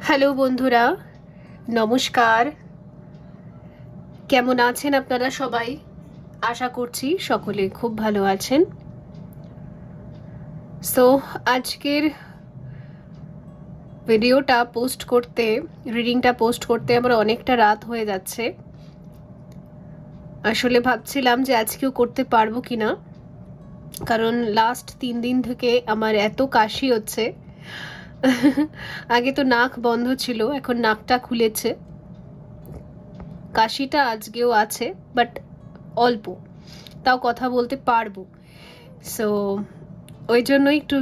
Hello বন্ধুরা, নমস্কার। কেমন আছেন আপনারা সবাই? আশা করছি সকলে খুব ভালো আছেন। সো আজকের ভিডিওটা পোস্ট করতে, রিডিংটা পোস্ট করতে আমার অনেকটা রাত হয়ে যাচ্ছে। আসলে ভাবছিলাম যে আজকেও করতে পারবো কিনা, কারণ লাস্ট 3 দিন থেকে আমার এত কাশি হচ্ছে। আগে তো নাক বন্ধ ছিল, এখন নাকটা খুলেছে। কাশিটা আজকেও আছে, বাট অল্প, তাও কথা বলতে পারবো। সো ওই জন্যই একটু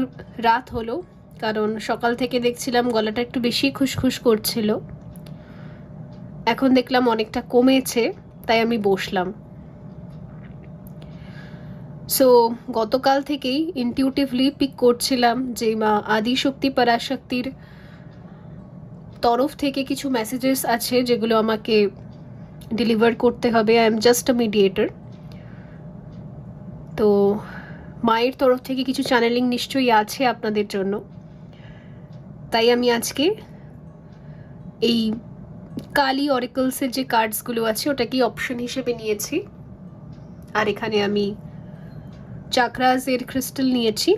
রাত হলো, কারণ সকাল থেকে দেখছিলাম গলাটা একটু বেশি খুশখুশ করছিল। এখন দেখলাম অনেকটা কমেছে, তাই আমি বসলাম। সো গতকাল থেকেই ইনটিউটিভলি পিক করছিলাম যে মা আদিশক্তি পরাশক্তির তরফ থেকে কিছু মেসেজেস আছে যেগুলো আমাকে ডেলিভার করতে হবে। I am just a mediator. তো মায়ের তরফ থেকে কিছু চ্যানেলিং নিশ্চয়ই আছে আপনাদের জন্য, তাই আমি আজকে এই কালী অরেকলসের যে কার্ডসগুলো আছে ওটাকে অপশন হিসেবে নিয়েছি, আর এখানে আমি চাকরাজের ক্রিস্টাল নিয়েছি।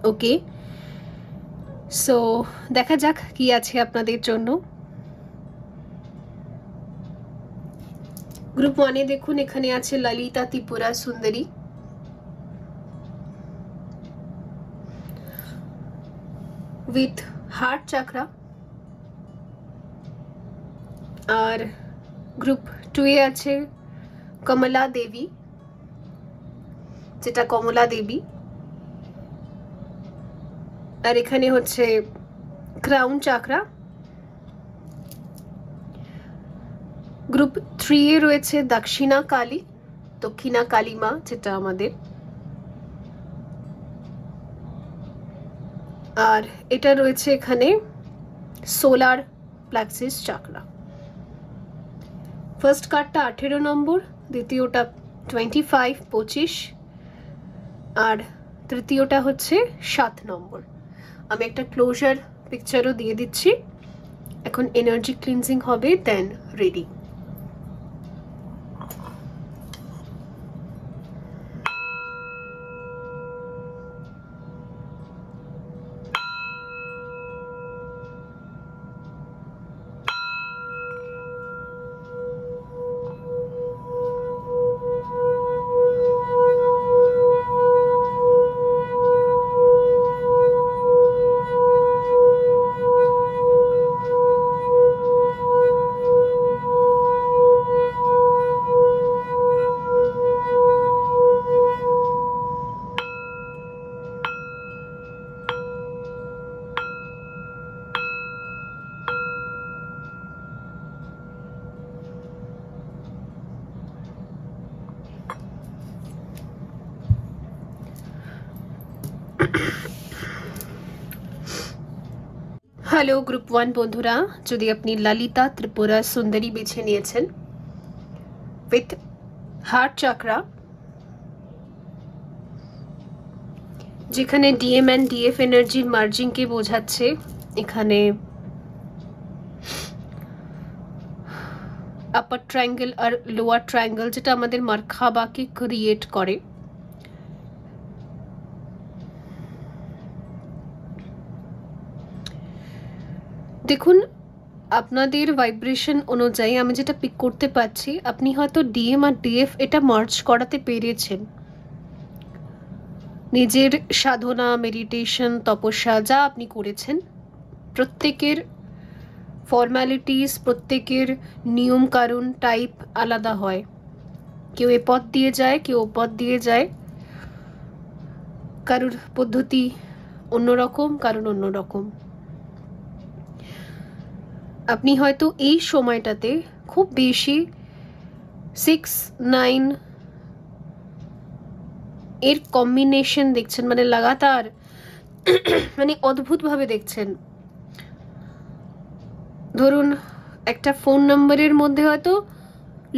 ওকে, সো দেখা যাক কি আছে আপনাদের জন্য। গ্রুপ 1-এ দেখুন, এখানে আছে ললিতা ত্রিপুরা সুন্দরী, উইথ হার্ট চাকরা। আর গ্রুপ 2-এ আছে কমলা দেবী, যেটা কমলা দেবী। আর এখানে হচ্ছে ক্রাউন চাকরা। গ্রুপ 3-এ রয়েছে দক্ষিণা কালী, দক্ষিণা কালী মা, যেটা আমাদের। আর এটা রয়েছে এখানে সোলার প্লাক্সিস চাকরা। ফার্স্ট কার্ডটা 18 নম্বর, দ্বিতীয়টা 25 25, আর তৃতীয়টা হচ্ছে 7 নম্বর। আমি একটা ক্লোজার পিকচারও দিয়ে দিচ্ছি। এখন এনার্জি ক্লিনজিং হবে, দেন রেডি। হ্যালো গ্রুপ 1 বন্ধুরা, যদি আপনি ললিতা ত্রিপুরা সুন্দরী বেছে নিয়েছেন উইথ হার্ট চাকরা, যেখানে ডিএম অ্যান্ড ডিএফ এনার্জির মার্জিংকে বোঝাচ্ছে, এখানে আপার ট্রায়াঙ্গেল আর লোয়ার ট্রায়াঙ্গেল, যেটা আমাদের মার্কাবাকে ক্রিয়েট করে। দেখুন, আপনাদের ভাইব্রেশন অনুযায়ী আমি যেটা পিক করতে পারছি, আপনি হয়তো ডিএম আর ডিএফ এটা মার্জ করাতে পেরেছেন। নিজের সাধনা, মেডিটেশন, তপস্যা যা আপনি করেছেন, প্রত্যেকের ফর্মালিটিস, প্রত্যেকের নিয়ম কারণ টাইপ আলাদা হয়। কেউ এ পথ দিয়ে যায়, কেউ ও পথ দিয়ে যায়, কারোর পদ্ধতি অন্যরকম, কারণ অন্যরকম। আপনি হয়তো এই সময়টাতে খুব বেশি 6-9 এর কম্বিনেশন দেখছেন, মানে লাগাতার, মানে অদ্ভুতভাবে দেখছেন। ধরুন একটা ফোন নাম্বারের মধ্যে হয়তো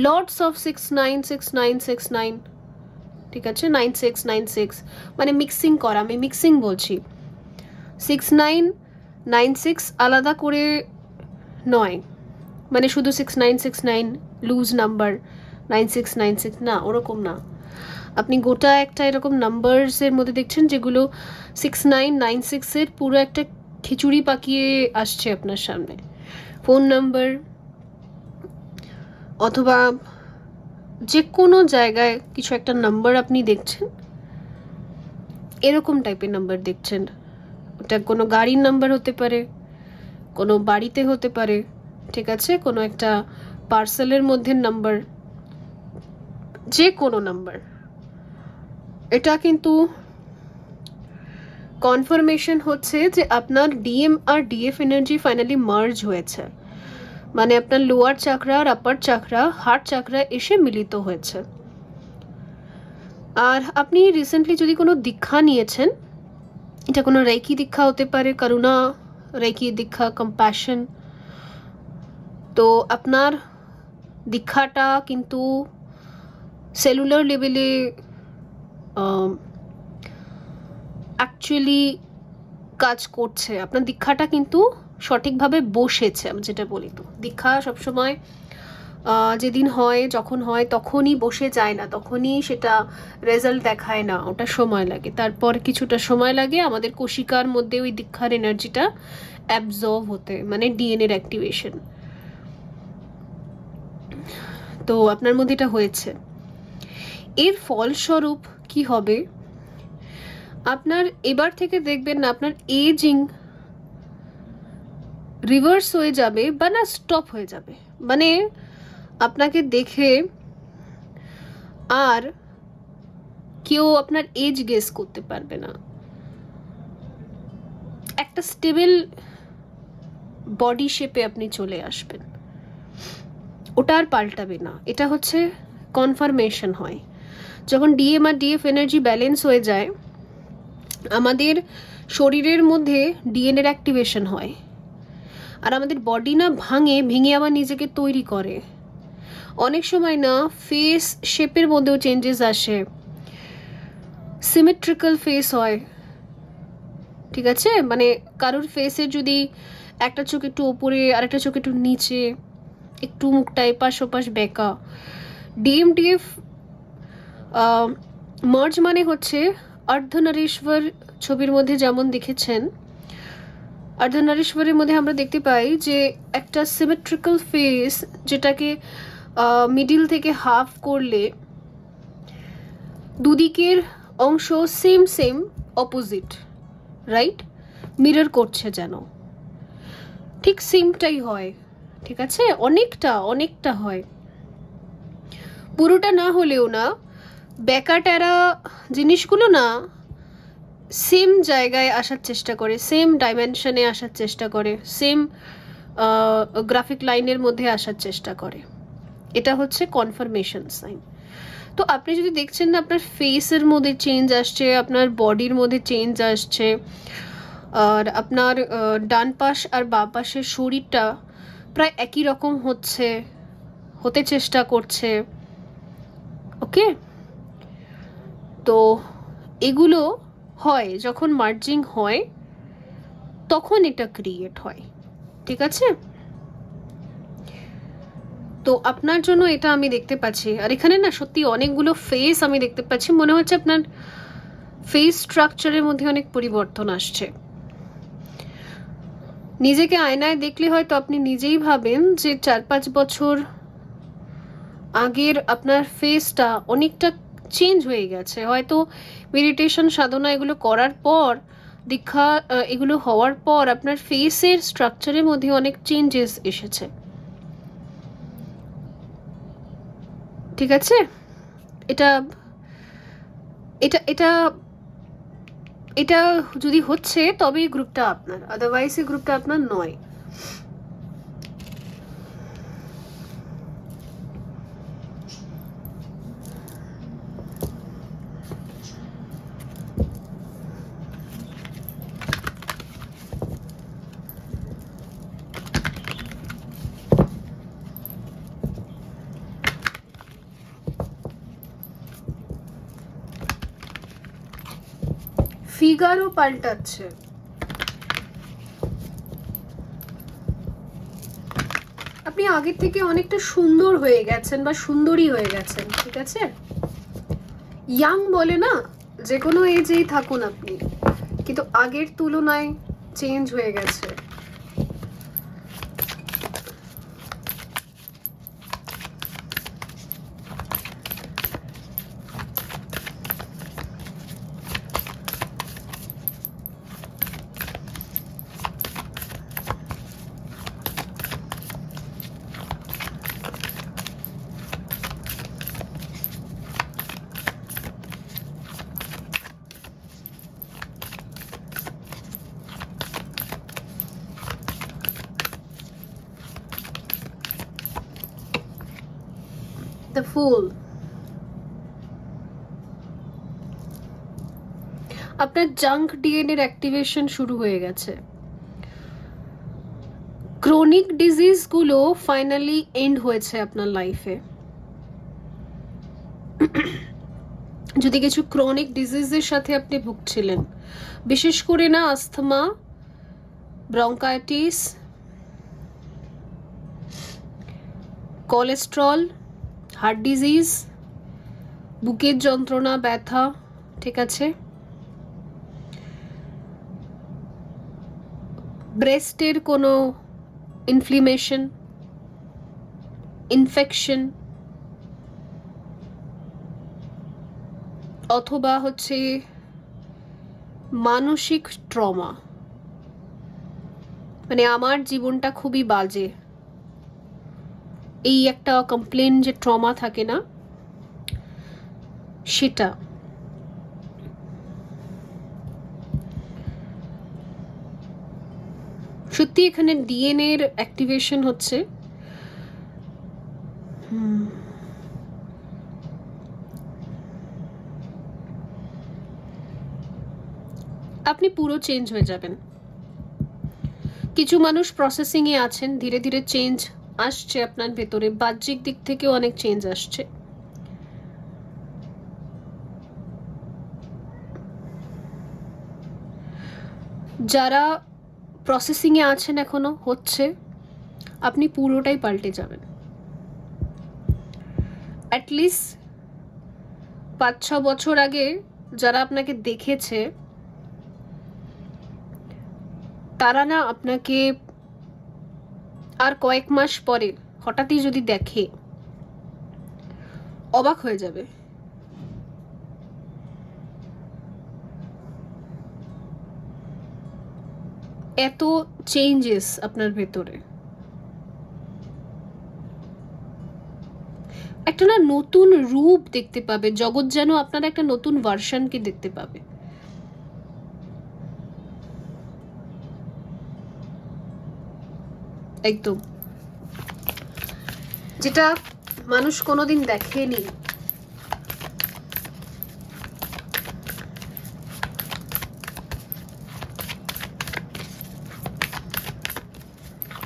লটস অফ 696969, ঠিক আছে, 9696, মানে মিক্সিং করা, আমি মিক্সিং বলছি। 69 96 আলাদা করে নয়, মানে শুধু 6969 লুজ নাম্বার 9696 না, ওরকম না। আপনি গোটা একটা এরকম নাম্বারসের মধ্যে দেখছেন যেগুলো 6996-এর পুরো একটা খিচুড়ি পাকিয়ে আসছে আপনার সামনে। ফোন নাম্বার অথবা যে কোনো জায়গায় কিছু একটা নাম্বার আপনি দেখছেন, এরকম টাইপের নাম্বার দেখছেন। ওটা কোনো গাড়ির নাম্বার হতে পারে, কোনো বাড়িতে হতে পারে, ঠিক আছে, কোনো একটা পার্সেলের মধ্যে নাম্বার, যে কোনো নাম্বার। এটা কিন্তু কনফার্মেশন হচ্ছে যে আপনার ডিএম আর ডিএফ এনার্জি ফাইনালি মার্জ হয়েছে, মানে আপনার লোয়ার চাকরা আর আপার চাকরা, হার্ট চাকরা এসে মিলিত হয়েছে। আর আপনি রিসেন্টলি যদি কোনো দীক্ষা নিয়েছেন, এটা কোনো রেকি দীক্ষা হতে পারে, করুণা রেকি দীক্ষা, কম্প্যাশন, তো আপনার দীক্ষাটা কিন্তু সেলুলার লেভেলে অ্যাকচুয়ালি কাজ করছে। আপনার দীক্ষাটা কিন্তু সঠিকভাবে বসেছে। আমি যেটা বলি, তো দীক্ষা সবসময় যেদিন হয়, যখন হয় তখনই বসে যায় না, তখনই সেটা রেজাল্ট দেখায় না, ওটা সময় লাগে। তারপর কিছুটা সময় লাগে আমাদের কোশিকার মধ্যে ওই দীক্ষার এনার্জিটা অ্যাবজর্ব হতে, মানে ডিএনএর অ্যাক্টিভেশন। তো আপনার মধ্যে এটা হয়েছে। এর ফলস্বরূপ কি হবে, আপনার এবার থেকে দেখবেন না আপনার এজিং রিভার্স হয়ে যাবে বা না স্টপ হয়ে যাবে, মানে আপনাকে দেখে আর কেউ আপনার এজ গেস করতে পারবে না। একটা স্টেবল বডি শেপে আপনি চলে আসবেন, ওটা আর পাল্টাবে না। এটা হচ্ছে কনফার্মেশন হয় যখন ডিএম আর ডিএফ এনার্জি ব্যালেন্স হয়ে যায়, আমাদের শরীরের মধ্যে ডিএনএর অ্যাক্টিভেশন হয়, আর আমাদের বডি না ভেঙে আবার নিজেকে তৈরি করে। অনেক সময় না ফেস শেপের মধ্যেও চেঞ্জেস আসে, সিমেট্রিক্যাল ফেস হয়, ঠিক আছে, মানে কারোর ফেসের যদি একটা চোখ একটু ওপরে আর একটা চোখ একটু নিচে, একটু মুখটা এপাশ ওপাশ বেঁকা। ডিএমডিএফ মার্জ মানে হচ্ছে অর্ধনারীশ্বর ছবির মধ্যে যেমন দেখেছেন, অর্ধনারীশ্বরের মধ্যে আমরা দেখতে পাই যে একটা সিমেট্রিক্যাল ফেস, যেটাকে মিডিল থেকে হাফ করলে দুদিকের অংশ সেম অপোজিট, রাইট, মিরর করছে যেন, ঠিক সেমটাই হয়, ঠিক আছে, অনেকটা হয়, পুরোটা না হলেও না, বেকা টেরা জিনিসগুলো না সেম জায়গায় আসার চেষ্টা করে, সেম ডাইমেনশনে আসার চেষ্টা করে, সেম গ্রাফিক লাইনের মধ্যে আসার চেষ্টা করে। এটা হচ্ছে কনফার্মেশন সাইন। তো আপনি যদি দেখছেন না আপনার ফেসের মধ্যে চেঞ্জ আসছে, আপনার বডির মধ্যে চেঞ্জ আসছে, আর আপনার ডান পাশ আর বাঁ পাশের শরীরটা প্রায় একই রকম হতে চেষ্টা করছে, ওকে, তো এগুলো হয় যখন মার্জিং হয়, তখন এটা ক্রিয়েট হয়, ঠিক আছে। তো আপনার জন্য এটা আমি দেখতে পাচ্ছি। আর এখানে না সত্যি অনেকগুলো ফেস আমি দেখতে পাচ্ছি, মনে হচ্ছে আপনার ফেস স্ট্রাকচারের মধ্যে অনেক পরিবর্তন আসছে। নিজেকে আয়নায় দেখলে হয়তো আপনি নিজেই ভাবেন যে 4-5 বছর আগের আপনার ফেসটা অনেকটা চেঞ্জ হয়ে গেছে। হয়তো মেডিটেশন সাধনা এগুলো করার পর, দীক্ষা এগুলো হওয়ার পর আপনার ফেসের স্ট্রাকচারের মধ্যে অনেক চেঞ্জেস এসেছে, ঠিক আছে। এটা এটা এটা এটা যদি হচ্ছে তবে এই গ্রুপটা আপনার, আদারওয়াইজ এই গ্রুপটা আপনার নয়। ফিগারও পাল্টাচ্ছে, আপনি আগের থেকে অনেকটা সুন্দর হয়ে গেছেন বা সুন্দরী হয়ে গেছেন, ঠিক আছে? ইয়াং বলে না, যে কোনো এজেই থাকুন আপনি, কিন্তু আগের তুলনায় চেঞ্জ হয়ে গেছে। The Fool। আপনার জাঙ্ক ডিএনএ এর অ্যাক্টিভেশন শুরু হয়ে গেছে। ক্রনিক ডিজিজ গুলো ফাইনালি এন্ড হয়েছে আপনার লাইফে। যদি কিছু ক্রনিক ডিজিজের সাথে আপনি ভুগছিলেন, বিশেষ করে না আস্থমা, ব্রঙ্কাইটিস, কোলেস্ট্রল, হার্ট ডিজিজ, বুকের যন্ত্রণা, ব্যথা, ঠিক আছে, ব্রেস্টের কোনো ইনফ্লেমেশন, ইনফেকশন, অথবা হচ্ছে মানসিক ট্রমা, মানে আমার জীবনটা খুবই বাজে, এই একটা কমপ্লেন যে ট্রমা থাকে না, সেটা। সত্যি এখানে ডিএনএ এর অ্যাক্টিভেশন হচ্ছে। আপনি পুরো চেঞ্জ হয়ে যাবেন। কিছু মানুষ প্রসেসিং এ আছেন, ধীরে ধীরে চেঞ্জ আসছে আপনার ভেতরে, বাহ্যিক দিক থেকেও অনেক চেঞ্জ আসছে। যারা প্রসেসিং এ আছেন এখনো হচ্ছে, আপনি পুরোটাই পাল্টে যাবেন। অ্যাটলিস্ট 5-6 বছর আগে যারা আপনাকে দেখেছে, তারা না আপনাকে আর কয়েক মাস পরে হঠাৎই যদি দেখে, অবাক হয়ে যাবে। এত চেঞ্জেস আপনার ভেতরে, একটা না নতুন রূপ দেখতে পাবে, জগৎ যেন আপনার একটা নতুন ভার্সনকে দেখতে পাবে। একদম, যেটা মানুষ কোনোদিন দেখেনি।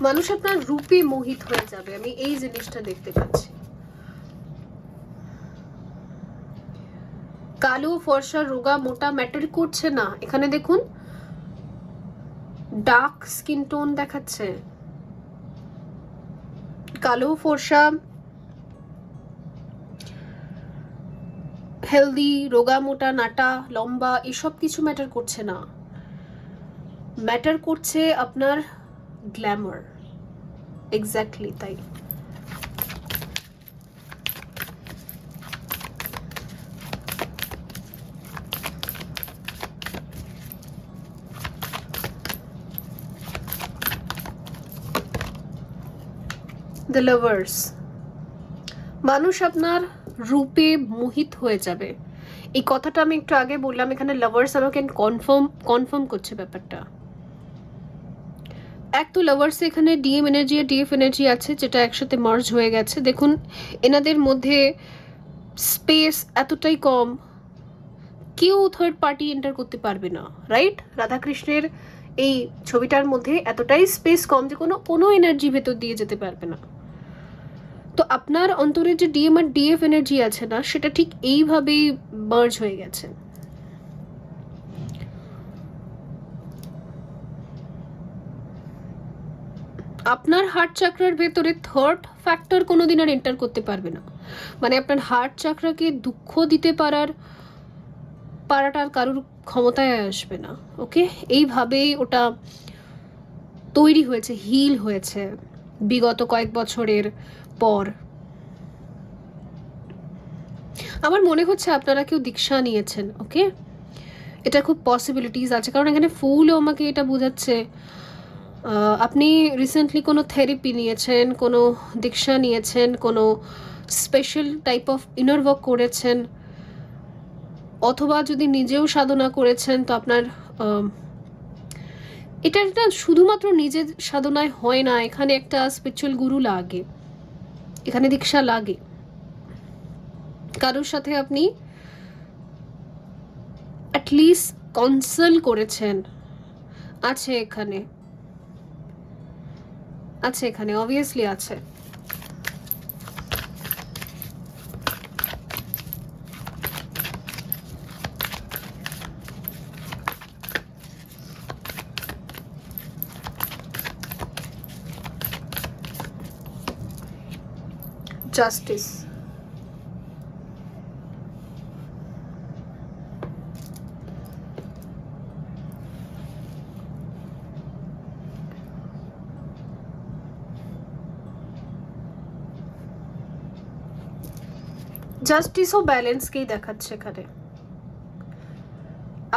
মানুষ আপনার রূপে মোহিত হয়ে যাবে, আমি এই জিনিসটা দেখতে পাচ্ছি। কালো, ফর্সা, রোগা, মোটা ম্যাটার করছে না। এখানে দেখুন ডার্ক স্কিন টোন দেখাচ্ছে। কালো, ফর্সা, হেলদি, রোগা, মোটা, নাটা, লম্বা, এসব কিছু ম্যাটার করছে না। ম্যাটার করছে আপনার গ্ল্যামার। এক্স্যাক্টলি তাই। The lovers. মানুষ আপনার রূপে মোহিত হয়ে যাবে। এই কথাটা আমি একটু আগে বললাম, এখানে লাভার্স আমাকে কনফার্ম করছে ব্যাপারটা। এক তো লাভার্স এখানে ডিএম এনার্জি আর ডিএফ এনার্জি আছে, যেটা একসাথে মার্জ হয়ে গেছে। দেখুন এনাদের মধ্যে স্পেস এতটাই কম, কেউ থার্ড পার্টি এন্টার করতে পারবে না, রাইট? রাধাকৃষ্ণের এই ছবিটার মধ্যে এতটাই স্পেস কম যে কোনো এনার্জি ভেতর দিয়ে যেতে পারবে না। তো আপনার অন্তরে যে ডিএম আর ডিএফ এনার্জি আছে না, সেটা ঠিক এইভাবেই মার্জ হয়ে গেছে। আপনার হার্ট চাকরার ভেতরে থার্ড ফ্যাক্টর কোনোদিন আর এন্টার করতে পারবে না, মানে আপনার হার্ট চাকরাকে দুঃখ দিতে পারাটার কারোর ক্ষমতায় আসবে না। ওকে, এইভাবেই ওটা তৈরি হয়েছে, হিল হয়েছে বিগত কয়েক বছরের পর। আমার মনে হচ্ছে আপনারা কেউ দীক্ষা নিয়েছেন। ওকে, এটা খুব পসিবিলিটিস আছে, কারণ এখানে ফুলও আমাকে এটা বোঝাচ্ছে আপনি রিসেন্টলি কোনো থেরাপি নিয়েছেন, কোনো দীক্ষা নিয়েছেন, কোনো special type of inner work করেছেন, অথবা যদি নিজেও সাধনা করেছেন তো আপনার এটা শুধুমাত্র নিজের সাধনায় হয় না, এখানে একটা স্পিরিচুয়াল গুরু লাগে, এখানে দীক্ষা লাগে, কারোর সাথে আপনি অ্যাটলিস্ট কনসাল্ট করেছেন, আছে এখানে, আছে এখানে, অবভিয়াসলি আছে। জাস্টিস, জাস্টিস ও ব্যালেন্সকেই দেখাচ্ছে এখানে।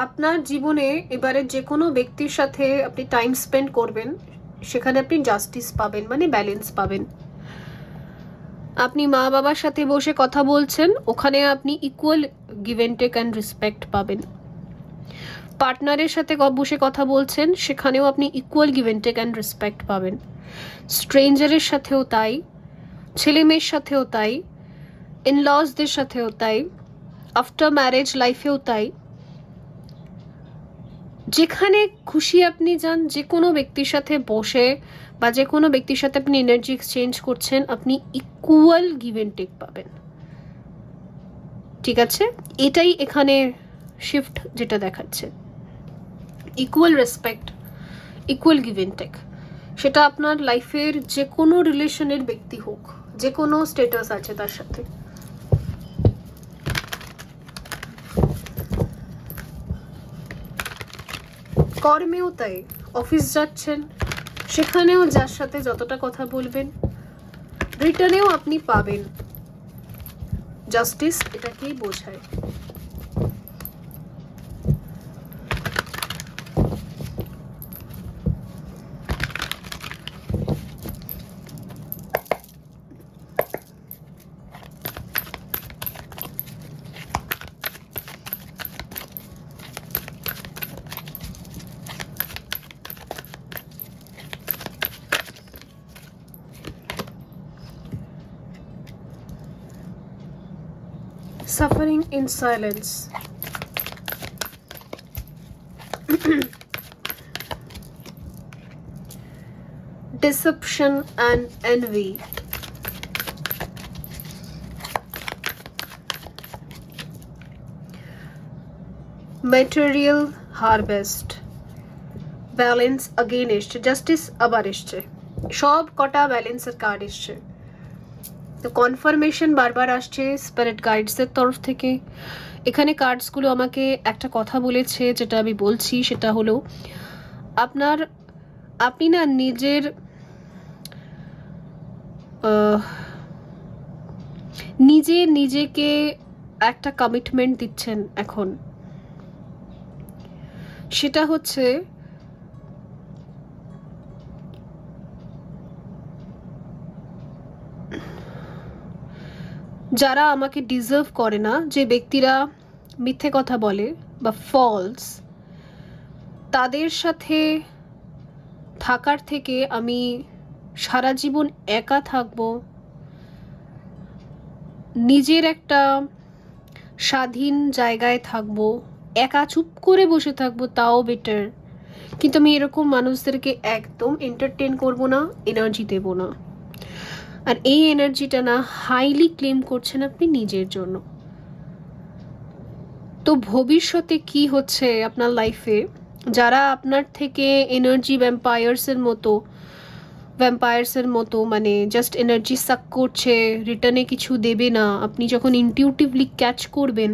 আপনার জীবনে এবারে যে কোনো ব্যক্তির সাথে আপনি টাইম স্পেন্ড করবেন, সেখানে আপনি জাস্টিস পাবেন, মানে ব্যালেন্স পাবেন। আপনি মা বাবার সাথে বসে কথা বলছেন, ওখানে আপনি equal give and take and respect পাবেন। পার্টনারের সাথে বসে কথা বলছেন, সেখানেও আপনি equal give and take and respect পাবেন। স্ট্রেঞ্জারের সাথেও তাই, ছেলে মেয়ের সাথেও তাই, ইনলসদের সাথেও তাই, আফটার ম্যারেজ লাইফেও তাই। যেখানে খুশি আপনি যান, যে কোনো ব্যক্তির সাথে বসে বা যে কোনো ব্যক্তির সাথে আপনি এনার্জি এক্সচেঞ্জ করছেন, আপনি ইকুয়াল গিভ অ্যান্ড টেক পাবেন। ঠিক আছে, এটাই এখানে শিফট যেটা দেখাচ্ছে, equal respect, equal give and take. সেটা আপনার লাইফের যে কোনো রিলেশনের ব্যক্তি হোক, যে কোনো স্ট্যাটাস আছে তার সাথে। কর্মেও তাই, অফিস যাচ্ছেন, সেখানেও যার সাথে যতটা কথা বলবেন, রিটার্নেও আপনি পাবেন। জাস্টিস এটাকেই বোঝায়। Suffering in silence. Deception and envy. Material harvest. Balance again এসছে, জাস্টিস আবার এসছে, সব কটা ব্যালেন্সের কার্ড এসছে। তো কনফার্মেশন বারবার আসছে স্পিরিট গাইডসের তরফ থেকে। এখানে কার্ডসগুলো আমাকে একটা কথা বলেছে, যেটা আমি বলছি, সেটা হলো আপনি না নিজেকে একটা কমিটমেন্ট দিচ্ছেন এখন। সেটা হচ্ছে যারা আমাকে ডিজার্ভ করে না, যে ব্যক্তিরা মিথ্যে কথা বলে বা ফলস, তাদের সাথে থাকার থেকে আমি সারা জীবন একা থাকব, নিজের একটা স্বাধীন জায়গায় থাকব, একা চুপ করে বসে থাকবো, তাও বেটার। কিন্তু আমি এরকম মানুষদেরকে একদম এন্টারটেন করব না, এনার্জি দেব না। আর এই এনার্জিটা না হাইলি ক্লেম করছেন আপনি নিজের জন্য। তো ভবিষ্যতে কি হচ্ছে আপনার লাইফে, যারা আপনার থেকে এনার্জি ভ্যাম্পায়ার্সের মতো ভ্যাম্পায়ার্সের মতো, মানে জাস্ট এনার্জি সাক করছে, রিটার্নে কিছু দেবে না। আপনি যখন ইনটিউটিভলি ক্যাচ করবেন,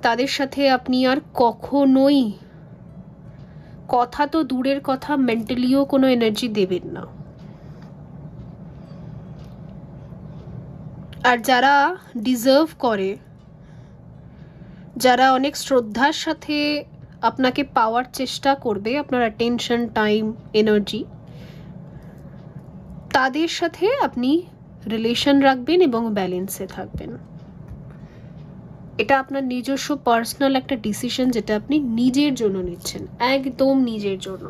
তাদের সাথে আপনি আর কখনোই, কথা তো দূরের কথা, মেন্টালিও কোনো এনার্জি দেবেন না। আর যারা ডিজার্ভ করে, যারা অনেক শ্রদ্ধার সাথে আপনাকে পাওয়ার চেষ্টা করবে, আপনার অ্যাটেনশন, টাইম, এনার্জি, তাদের সাথে আপনি রিলেশন রাখবেন এবং ব্যালেন্সে থাকবেন। এটা আপনার নিজস্ব পার্সোনাল একটা ডিসিশন, যেটা আপনি নিজের জন্য নিচ্ছেন, একদম নিজের জন্য।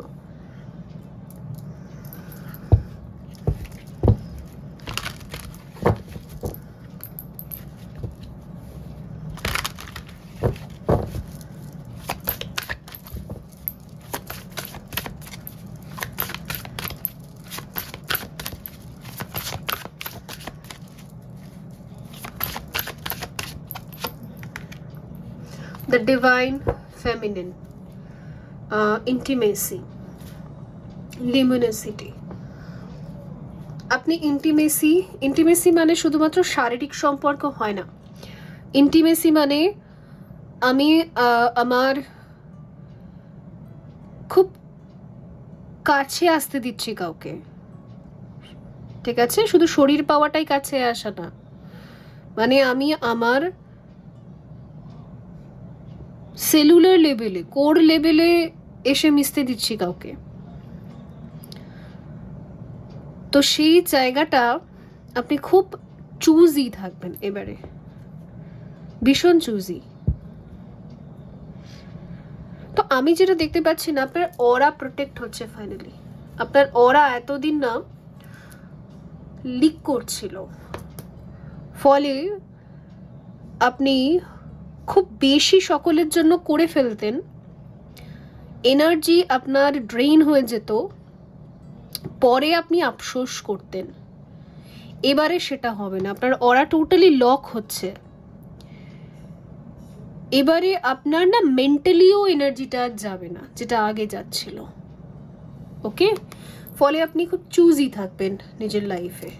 The divine feminine, intimacy, luminosity. আপনি ইন্টিমেসি মানে শুধুমাত্র শারীরিক সম্পর্ক হয় না। ইন্টিমেসি মানে আমি আমার খুব কাছে আসতে দিচ্ছি কাউকে, ঠিক আছে? শুধু শরীর পাওয়াটাই কাছে আসা না, মানে আমি আমার সেলুলার লেভেলে, কোর লেভেলে এসে মিশতে দিচ্ছি কাউকে। তো সেই জায়গাটা আপনি খুব চুজি থাকবেন এবারে, ভীষণ চুজি। তো আমি যেটা দেখতে পাচ্ছি না, আপনার অরা প্রোটেক্ট হচ্ছে ফাইনালি। আপনার অরা এতদিন না লিক করছিল, ফলে আপনি খুব বেশি সকলের জন্য করে ফেলতেন, এনার্জি আপনার ড্রেন হয়ে যেত, পরে আপনি আফসোস করতেন। এবারে সেটা হবে না, আপনার অরা টোটালি লক হচ্ছে। এবারে আপনার না মেন্টালিও এনার্জিটা যাবে না যেটা আগে যাচ্ছিল, ওকে? ফলে আপনি খুব চুজি থাকবেন নিজের লাইফে,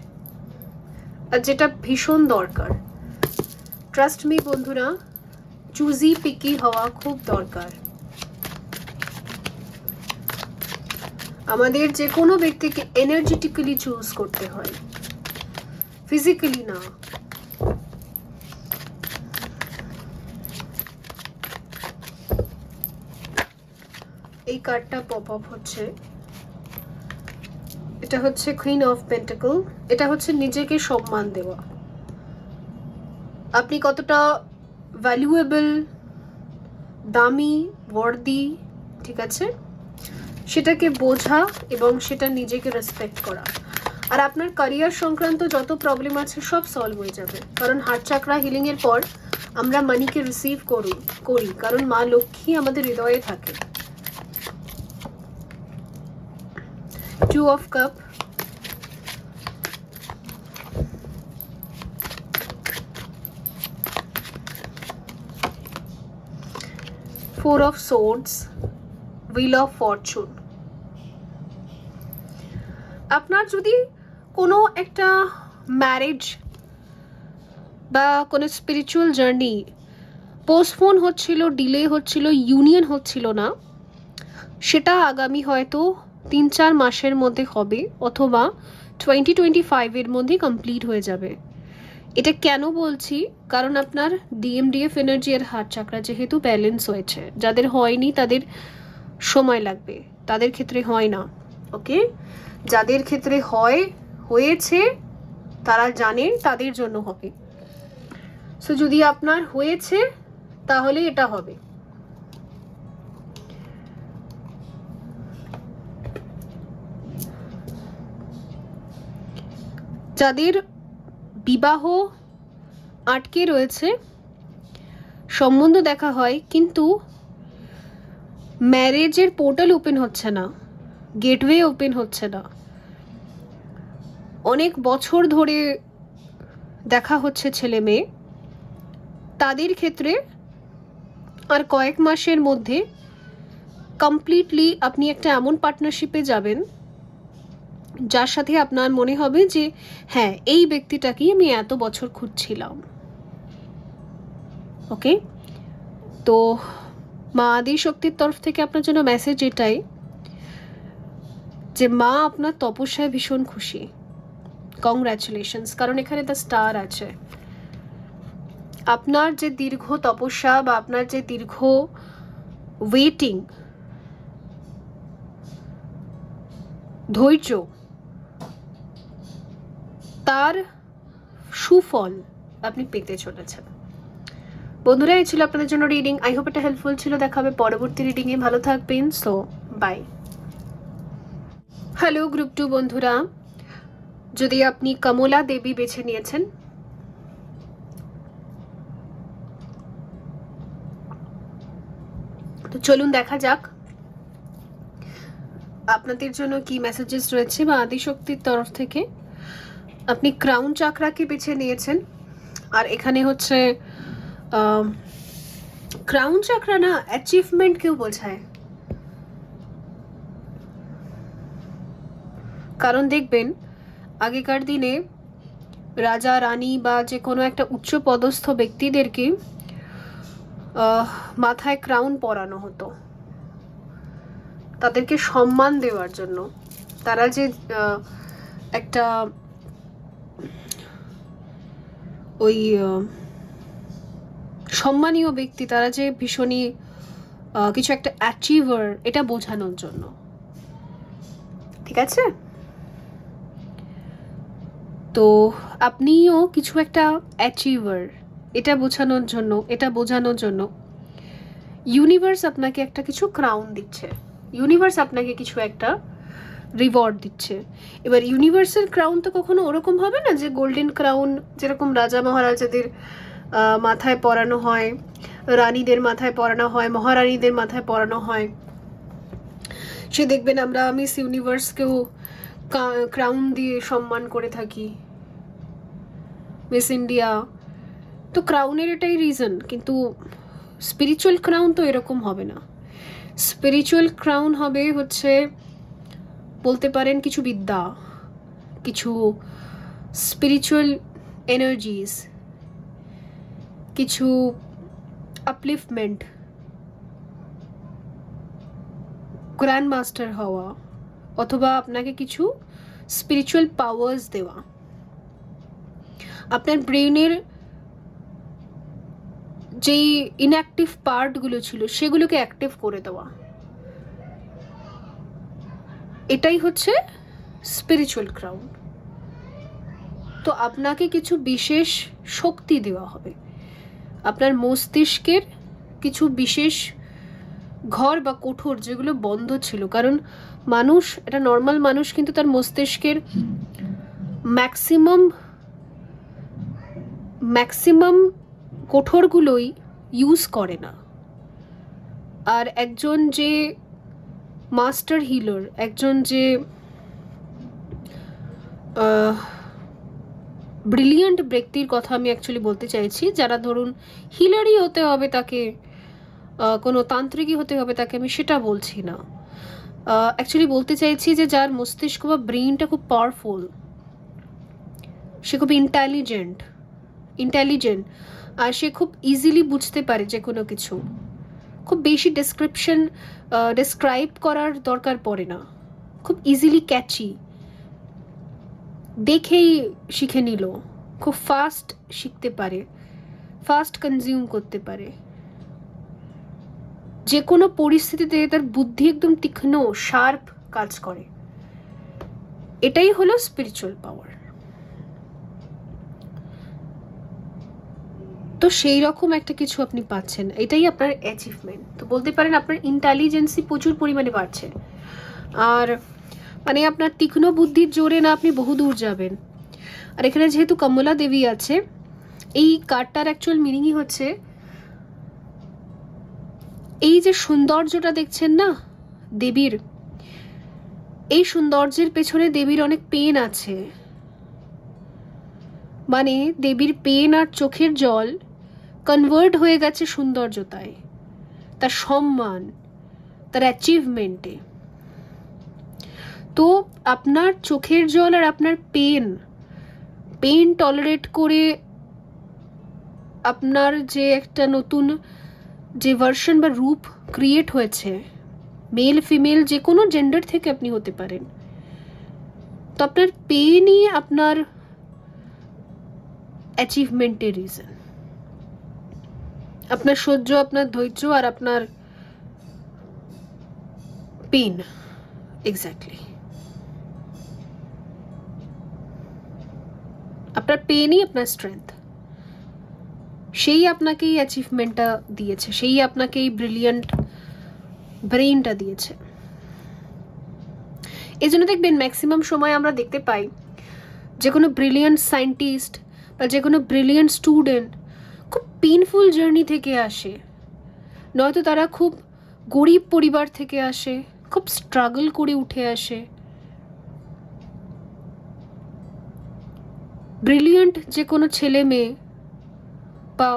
আর যেটা ভীষণ দরকার। ট্রাস্ট মি বন্ধুরা, চুজি পিকি হওয়া খুব দরকার। আমাদের যে কোনো ব্যক্তিকে এনার্জেটিক্যালি চুজ করতে হয়, ফিজিক্যালি না। এই কার্ডটা পপ আপ হচ্ছে, এটা হচ্ছে কুইন অফ পেন্টাকল। এটা হচ্ছে নিজেকে সম্মান দেওয়া। আপনি কতটা ভ্যালুয়েবল, দামি, ওয়ার্দি, ঠিক আছে, সেটাকে বোঝা এবং সেটা নিজেকে রেসপেক্ট করা। আর আপনার ক্যারিয়ার সংক্রান্ত যত প্রবলেম আছে সব সলভ হয়ে যাবে, কারণ হার্ট চাকরা হিলিং এর পর আমরা মানিকে রিসিভ করি, কারণ মা লক্ষ্মী আমাদের হৃদয়ে থাকে। Two of cup, four of swords, wheel of fortune. আপনার যদি কোনো একটা ম্যারেজ বা কোনো স্পিরিচুয়াল জার্নি পোস্টপোন হচ্ছিল, ডিলে হচ্ছিল, ইউনিয়ন হচ্ছিল না, সেটা আগামী হয়তো 3-4 মাসের মধ্যে হবে, অথবা 2025-এর মধ্যে কমপ্লিট হয়ে যাবে। এটা কেন বলছি, কারণ আপনার ডিএমডিএফ এনার্জি আর হার্ট চাকরা যেহেতু ব্যালেন্স হয়েছে, যাদের হয়নি তাদের সময় লাগবে, তাদের ক্ষেত্রে হয় না, ওকে? যাদের ক্ষেত্রে হয়েছে তারা জানে তাদের জন্য হবে। সো যদি আপনার হয়েছে তাহলে এটা হবে। যাদের বিবাহ আটকে রয়েছে, সম্বন্ধ দেখা হয় কিন্তু ম্যারেজের পোর্টাল ওপেন হচ্ছে না, গেটওয়ে ওপেন হচ্ছে না, অনেক বছর ধরে দেখা হচ্ছে ছেলে মেয়ে, তাদের ক্ষেত্রে আর কয়েক মাসের মধ্যে কমপ্লিটলি আপনি একটা এমন পার্টনারশিপে যাবেন যার সাথে আপনার মনে হবে যে হ্যাঁ, এই ব্যক্তিটাকেই আমি এত বছর খুঁজছিলাম। ওকে, তো মা আদি শক্তির তরফ থেকে আপনার জন্য মেসেজ এটাই যে মা আপনার তপস্যায় ভীষণ খুশি। কংগ্রাচুলেশনস, কারণ এখানে দ্য স্টার আছে। আপনার যে দীর্ঘ তপস্যা বা আপনার যে দীর্ঘ ওয়েটিং, ধৈর্য, তার সুফল আপনি পেতে চলেছেন। বন্ধুরা, এই ছিল আপনাদের জন্য রিডিং। আই হোপ এটা হেল্পফুল ছিল। দেখা হবে পরবর্তী রিডিংয়ে। ভালো থাকবেন। So by. হ্যালো গ্রুপ 2 বন্ধুরা, যদি আপনি কমলা দেবী বেছে নিয়েছেন, তো চলুন দেখা যাক আপনাদের জন্য কি মেসেজেস রয়েছে বা আদিশক্তির তরফ থেকে। আপনি ক্রাউন চাকরাকে বেছে নিয়েছেন, আর এখানে হচ্ছে ক্রাউন চাকরা না অ্যাচিভমেন্ট কেউ বোঝায়। কারণ দেখবেন আগেকার দিনে রাজা রানী বা যে কোনো একটা উচ্চ পদস্থ ব্যক্তিদেরকে মাথায় ক্রাউন পরানো হতো তাদেরকে সম্মান দেওয়ার জন্য। তারা যে একটা ওই সম্মানীয় ব্যক্তি, তারা যে ভীষণই কিছু একটা অ্যাচিভার, এটা বোঝানোর জন্য। ঠিক আছে, তো আপনিও কিছু একটা অ্যাচিভার, এটা বোঝানোর জন্য ইউনিভার্স আপনাকে একটা কিছু ক্রাউন দিচ্ছে, ইউনিভার্স আপনাকে কিছু একটা রিওয়ার্ড দিচ্ছে। এবার ইউনিভার্সাল ক্রাউন তো কখনো ওরকম হবে না যে গোল্ডেন ক্রাউন যেরকম রাজা মহারাজাদের মাথায় পরানো হয়, রানীদের মাথায় পরানো হয়, মহারানীদের মাথায় পরানো হয়। সে দেখবেন আমরা মিস ইউনিভার্সকেও ক্রাউন দিয়ে সম্মান করে থাকি, মিস ইন্ডিয়া। তো ক্রাউনের এটাই রিজন, কিন্তু স্পিরিচুয়াল ক্রাউন তো এরকম হবে না। স্পিরিচুয়াল ক্রাউন হবে হচ্ছে বলতে পারেন কিছু বিদ্যা, কিছু স্পিরিচুয়াল এনার্জিস, কিছু আপলিফটমেন্ট, গ্র্যান্ড মাস্টার হওয়া, অথবা আপনাকে কিছু স্পিরিচুয়াল পাওয়ার্স দেওয়া, আপনার ব্রেনের যেই ইনঅ্যাক্টিভ পার্টগুলো ছিল সেগুলোকে অ্যাক্টিভ করে দেওয়া। এটাই হচ্ছে স্পিরিচুয়াল ক্রাউন। তো আপনাকে কিছু বিশেষ শক্তি দেওয়া হবে, আপনার মস্তিষ্কের কিছু বিশেষ ঘর বা কোঠর যেগুলো বন্ধ ছিল। কারণ মানুষ, এটা নর্মাল মানুষ, কিন্তু তার মস্তিষ্কের ম্যাক্সিমাম কোঠরগুলোই ইউজ করে না। আর একজন যে মাস্টার হিলার, একজন যে ব্রিলিয়ান্ট ব্যক্তির কথা আমি অ্যাকচুয়ালি বলতে চাইছি, যারা ধরুন হিলারই হতে হবে তাকে, কোনো তান্ত্রিকই হতে হবে তাকে, আমি সেটা বলছি না। অ্যাকচুয়ালি বলতে চাইছি যে যার মস্তিষ্ক বা ব্রেইনটা খুব পাওয়ারফুল, সে খুব ইন্টেলিজেন্ট, আর সে খুব ইজিলি বুঝতে পারে যে কোনো কিছু। খুব বেশি ডেসক্রাইব করার দরকার পড়ে না, খুব ইজিলি ক্যাচি, দেখেই শিখে নিল, খুব ফাস্ট শিখতে পারে, ফাস্ট কনজিউম করতে পারে, যে কোনো পরিস্থিতিতে তার বুদ্ধি একদম তীক্ষ্ণ শার্প কাজ করে। এটাই হলো স্পিরিচুয়াল পাওয়ার। তো সেই রকম একটা কিছু আপনি পাচ্ছেন, এটাই আপনার অ্যাচিভমেন্ট। তো বলতে পারেন আপনার ইন্টেলিজেন্সি প্রচুর পরিমাণে বাড়ছে, আর মানে আপনার তীক্ষ্ণ বুদ্ধির জোরে না আপনি বহুদূর যাবেন। আর এখানে যেহেতু কমলা দেবী আছে, এই কার্ডটার অ্যাকচুয়াল মিনিংই হচ্ছে এই যে সৌন্দর্যটা দেখছেন না দেবীর, এই সৌন্দর্যের পেছনে দেবীর অনেক পেন আছে। মানে দেবীর পেন আর চোখের জল কনভার্ট হয়ে গেছে সৌন্দর্যতায়, তার সম্মান, তার অ্যাচিভমেন্টে। তো আপনার চোখের জল আর আপনার পেন টলারেট করে আপনার যে একটা নতুন যে ভার্সন বা রূপ ক্রিয়েট হয়েছে, মেল ফিমেল যে কোনো জেন্ডার থেকে আপনি হতে পারেন, তো আপনার পেনই আপনার অ্যাচিভমেন্টের রিজন। আপনার সহ্য, আপনার ধৈর্য আর আপনার পেন, এক্স্যাক্টলি আপনার পেনই আপনার স্ট্রেংথ। সেই আপনাকে এই অ্যাচিভমেন্টটা দিয়েছে, সেই আপনাকে এই ব্রিলিয়ান্ট ব্রেইনটা দিয়েছে। এই জন্য দেখবেন ম্যাক্সিমাম সময় আমরা দেখতে পাই যে কোনো ব্রিলিয়ান্ট সায়েন্টিস্ট বা যে কোনো ব্রিলিয়ান্ট স্টুডেন্ট খুব পেইনফুল জার্নি থেকে আসে, নয়তো তারা খুব গরিব পরিবার থেকে আসে, খুব স্ট্রাগল করে উঠে আসে। ব্রিলিয়ান্ট যে কোনো ছেলে মেয়ে বা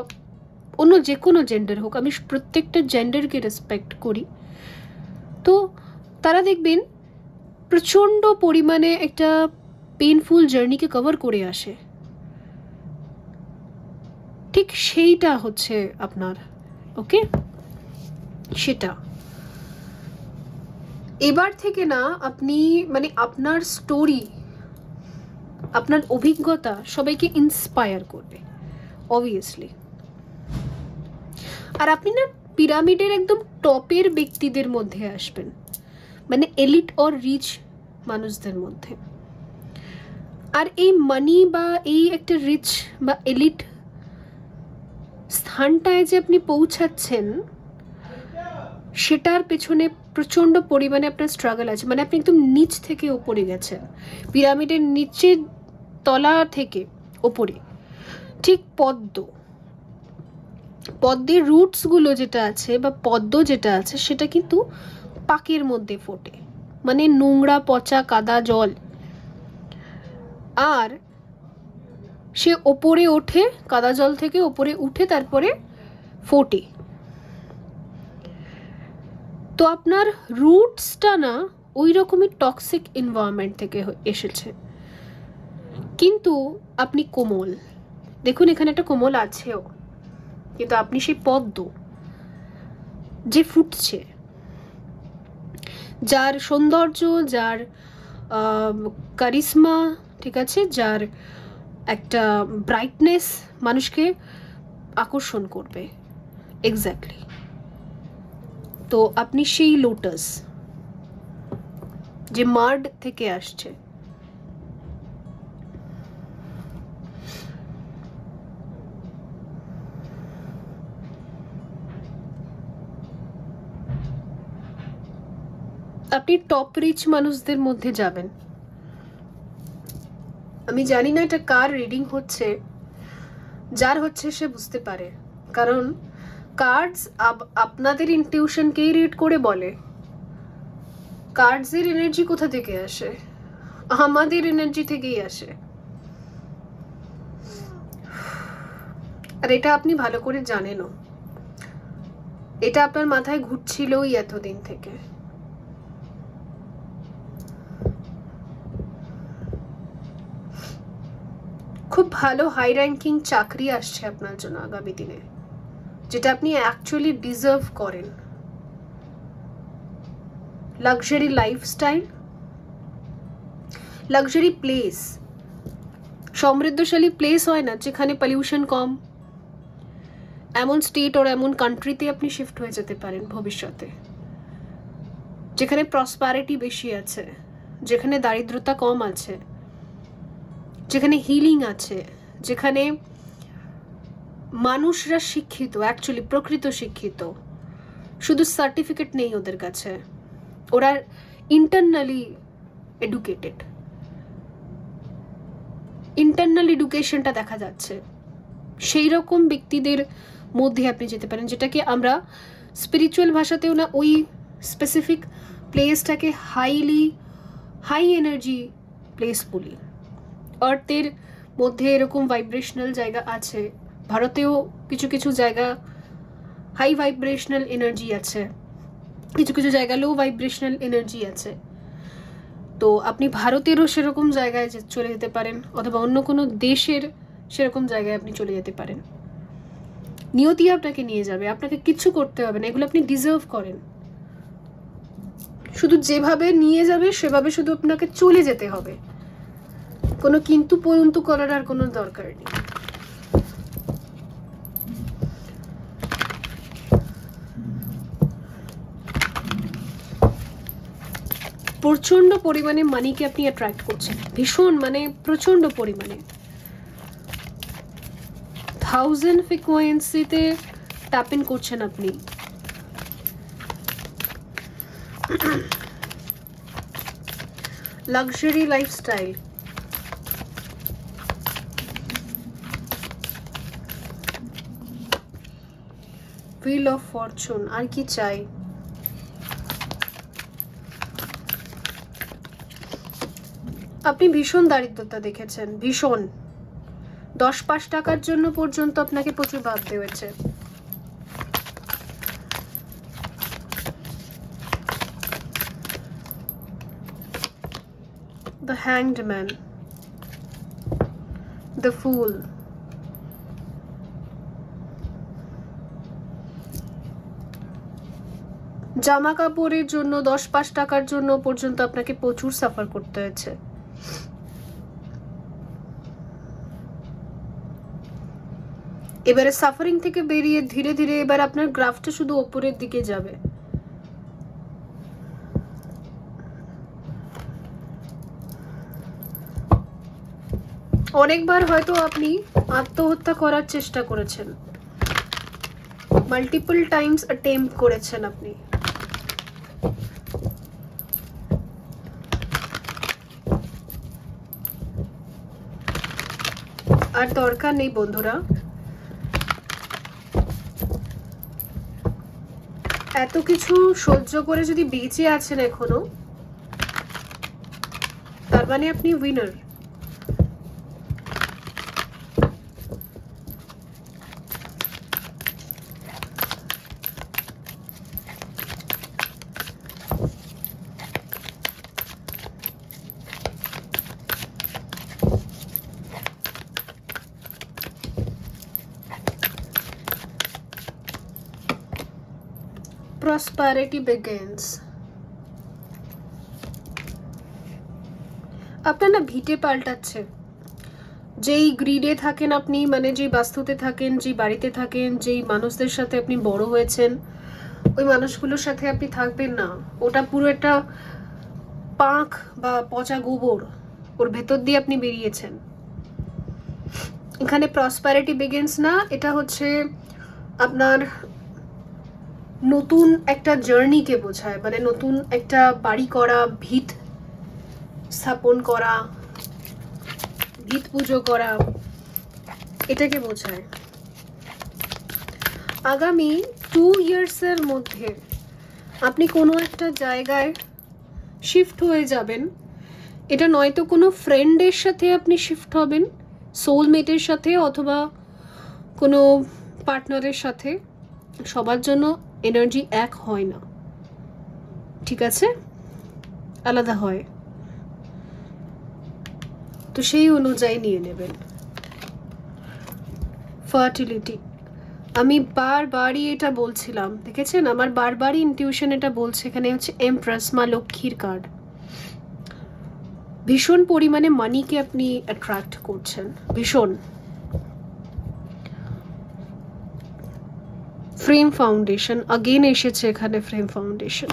অন্য যে কোনো জেন্ডার হোক, আমি প্রত্যেকটা জেন্ডারকে রেসপেক্ট করি, তো তারা দেখবেন প্রচণ্ড পরিমাণে একটা পেইনফুল জার্নিকে কভার করে আসে। ঠিক সেইটা হচ্ছে আপনার, ওকে, সেটা এবার থেকে না আপনি মানে আপনার স্টোরি, আপনার অভিজ্ঞতা সবাইকে ইন্সপায়ার করবে অবভিয়াসলি। আর আপনি না পিরামিডের একদম টপের ব্যক্তিদের মধ্যে আসবেন, মানে এলিট অর রিচ মানুষদের মধ্যে। আর এই মানি বা এই একটা রিচ বা এলিট স্থানটায় যে আপনি পৌঁছাচ্ছেন, সেটার পেছনে প্রচণ্ড পরিমাণে আপনার স্ট্রাগল আছে। মানে আপনি একদম নিচ থেকে ওপরে গেছেন, পিরামিডের নিচের তলা থেকে ওপরে। ঠিক পদ্মের রুটসগুলো যেটা আছে বা পদ্ম যেটা আছে সেটা কিন্তু পাকের মধ্যে ফোটে, মানে নোংরা পচা কাদা জল, আর সে ওপরে ওঠে, কাদা জল থেকে ওপরে উঠে তারপরে ফোটে। তো আপনার রুটসটা না ওই রকমই টক্সিক এনভায়রনমেন্ট থেকে এসেছে, কিন্তু আপনি কোমল। দেখুন এখানে একটা কোমল আছেও, কিন্তু আপনি সেই পদ্ম যে ফুটছে, যার সৌন্দর্য, যার কারিশমা, ঠিক আছে, যার একটা ব্রাইটনেস মানুষকে আকর্ষণ করবে, এক্স্যাক্টলি। তো আপনি সেই লোটাস যে মাড থেকে আসছে। আপনি টপ রিচ মানুষদের মধ্যে যাবেন। আমি জানি না এটা কার রিডিং হচ্ছে, যার হচ্ছে সে বুঝতে পারে, কারণ কার্ডস আপনাদের ইনটিউশনকেই রিড করে বলে। কার্ডসের এনার্জি কোথা থেকে আসে? আমাদের এনার্জি থেকেই আসে। আর এটা আপনি ভালো করে জানেনও, এটা আপনার মাথায় ঘুরছিলই এতদিন থেকে। খুব ভালো হাই র্যাঙ্কিং চাকরি আসছে আপনার জন্য আগামী দিনে, যেটা আপনি অ্যাকচুয়ালি ডিজার্ভ করেন। লাক্সারি লাইফস্টাইল, লাক্সারি প্লেস, সমৃদ্ধশালী প্লেস হয় না যেখানে পলিউশন কম, এমন স্টেট ওর এমন কান্ট্রিতে আপনি শিফট হয়ে যেতে পারেন ভবিষ্যতে, যেখানে প্রসপারিটি বেশি আছে, যেখানে দারিদ্রতা কম আছে, যেখানে হিলিং আছে, যেখানে মানুষরা শিক্ষিত, অ্যাকচুয়ালি প্রকৃত শিক্ষিত, শুধু সার্টিফিকেট নেই ওদের কাছে, ওরা ইন্টারনালি এডুকেটেড, ইন্টারনাল এডুকেশনটা দেখা যাচ্ছে। সেই রকম ব্যক্তিদের মধ্যে আপনি যেতে পারেন, যেটাকে আমরা স্পিরিচুয়াল ভাষাতেও না ওই স্পেসিফিক প্লেসটাকে হাই এনার্জি প্লেস বলি। আর্থের মধ্যে এরকম ভাইব্রেশনাল জায়গা আছে, ভারতেও কিছু কিছু জায়গা হাই ভাইব্রেশনাল এনার্জি আছে, কিছু কিছু জায়গা লো ভাইব্রেশনাল এনার্জি আছে। তো আপনি ভারতেরও সেরকম জায়গায় চলে যেতে পারেন, অথবা অন্য কোনো দেশের সেরকম জায়গায় আপনি চলে যেতে পারেন। নিয়তি আপনাকে নিয়ে যাবে, আপনাকে কিচ্ছু করতে হবে না, এগুলো আপনি ডিজার্ভ করেন। শুধু যেভাবে নিয়ে যাবে সেভাবে শুধু আপনাকে চলে যেতে হবে, কোনো কিন্তু পরন্তু করার আর কোনো দরকার নেই। প্রচন্ড পরিমাণে মানিকে আপনি অ্যাট্রাক্ট করছেন, ভীষণ, মানে প্রচন্ড পরিমাণে। 1000 ফ্রিকোয়েন্সিতে ট্যাপ ইন করছেন আপনি। Luxury lifestyle, wheel of fortune, আর কি চাই? আপনি ভীষণ দারিদ্রতা দেখেছেন, ভীষণ। 10-5 টাকার জন্য পর্যন্ত আপনাকে প্রচুর ভাবতে হয়েছে। The Hanged Man, The Fool, জামা কাপড়ের জন্য 10-5 টাকার জন্য পর্যন্ত আপনাকে প্রচুর সাফার করতে হয়েছে। এবারে সাফারিং থেকে বেরিয়ে ধীরে ধীরে এবার আপনার গ্রাফটা শুধু ওপরের দিকে যাবে। অনেকবার হয়তো আপনি আত্মহত্যা করার চেষ্টা করেছেন, মাল্টিপল টাইমস অ্যাটেম্প্ট করেছেন আপনি। আর দরকার নেই বন্ধুরা, এত কিছু সহ্য করে যদি বেঁচে আছেন এখনো, তার মানে আপনি উইনার। Prosperity begins. আপনার না ভিটে পাল্টাচ্ছে। যেই গ্রিডে থাকেন আপনি, মানে যেই বাস্তুতে থাকেন, যেই বাড়িতে থাকেন, যেই মানুষদের সাথে আপনি বড় হয়েছেন, ওই মানুষগুলোর সাথে আপনি থাকবেন না। ওটা পুরো একটা পাঁক বা পচা গোবর, ওর ভেতর দিয়ে আপনি বেরিয়েছেন। এখানে প্রসপারিটি বিগিনস না, এটা হচ্ছে আপনার নতুন একটা জার্নিকে বোঝায়, মানে নতুন একটা বাড়ি করা, ভিত স্থাপন করা, ভিত পুজো করা, এটাকে বোঝায়। আগামী 2 ইয়ার্সের মধ্যে আপনি কোনো একটা জায়গায় শিফট হয়ে যাবেন। এটা নয়তো কোনো ফ্রেন্ডের সাথে আপনি শিফট হবেন, সোলমেটের সাথে, অথবা কোনো পার্টনারের সাথে। সবার জন্য এনার্জি এক হয় না, ঠিক আছে, আলাদা হয়। তো সেই অনুযায়ী নিয়ে নেবেন। ফার্টিলিটি, আমি বারবারই এটা বলছিলাম, দেখেছেন আমার বারবারই ইনটিউশন এটা বলছে। এখানে হচ্ছে এমপ্রেস, মা লক্ষ্মীর কার্ড। ভীষণ পরিমাণে মানিকে আপনি অ্যাট্রাক্ট করছেন, ভীষণ। ফ্রেম ফাউন্ডেশন আগেন এসেছে এখানে, ফ্রেম ফাউন্ডেশন।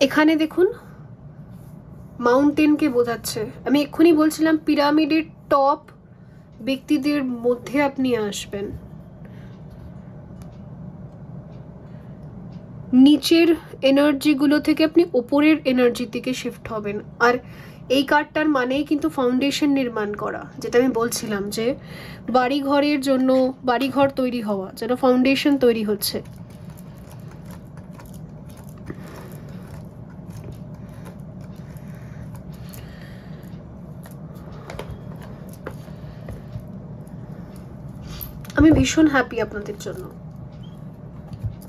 এখানে দেখুন মাউন্টেনকে বোঝাচ্ছে। আমি এক্ষুনি বলছিলাম পিরামিডের টপ ব্যক্তিদের মধ্যে আপনি আসবেন, নিচের এনার্জিগুলো থেকে আপনি ওপরের এনার্জি থেকে শিফট হবেন। আর এই কার্ডটার মানেই কিন্তু ফাউন্ডেশন নির্মাণ করা, যেটা আমি বলছিলাম যে বাড়িঘরের জন্য, বাড়িঘর তৈরি হওয়া, যেন ফাউন্ডেশন তৈরি হচ্ছে। আমি ভীষণ হ্যাপি আপনাদের জন্য,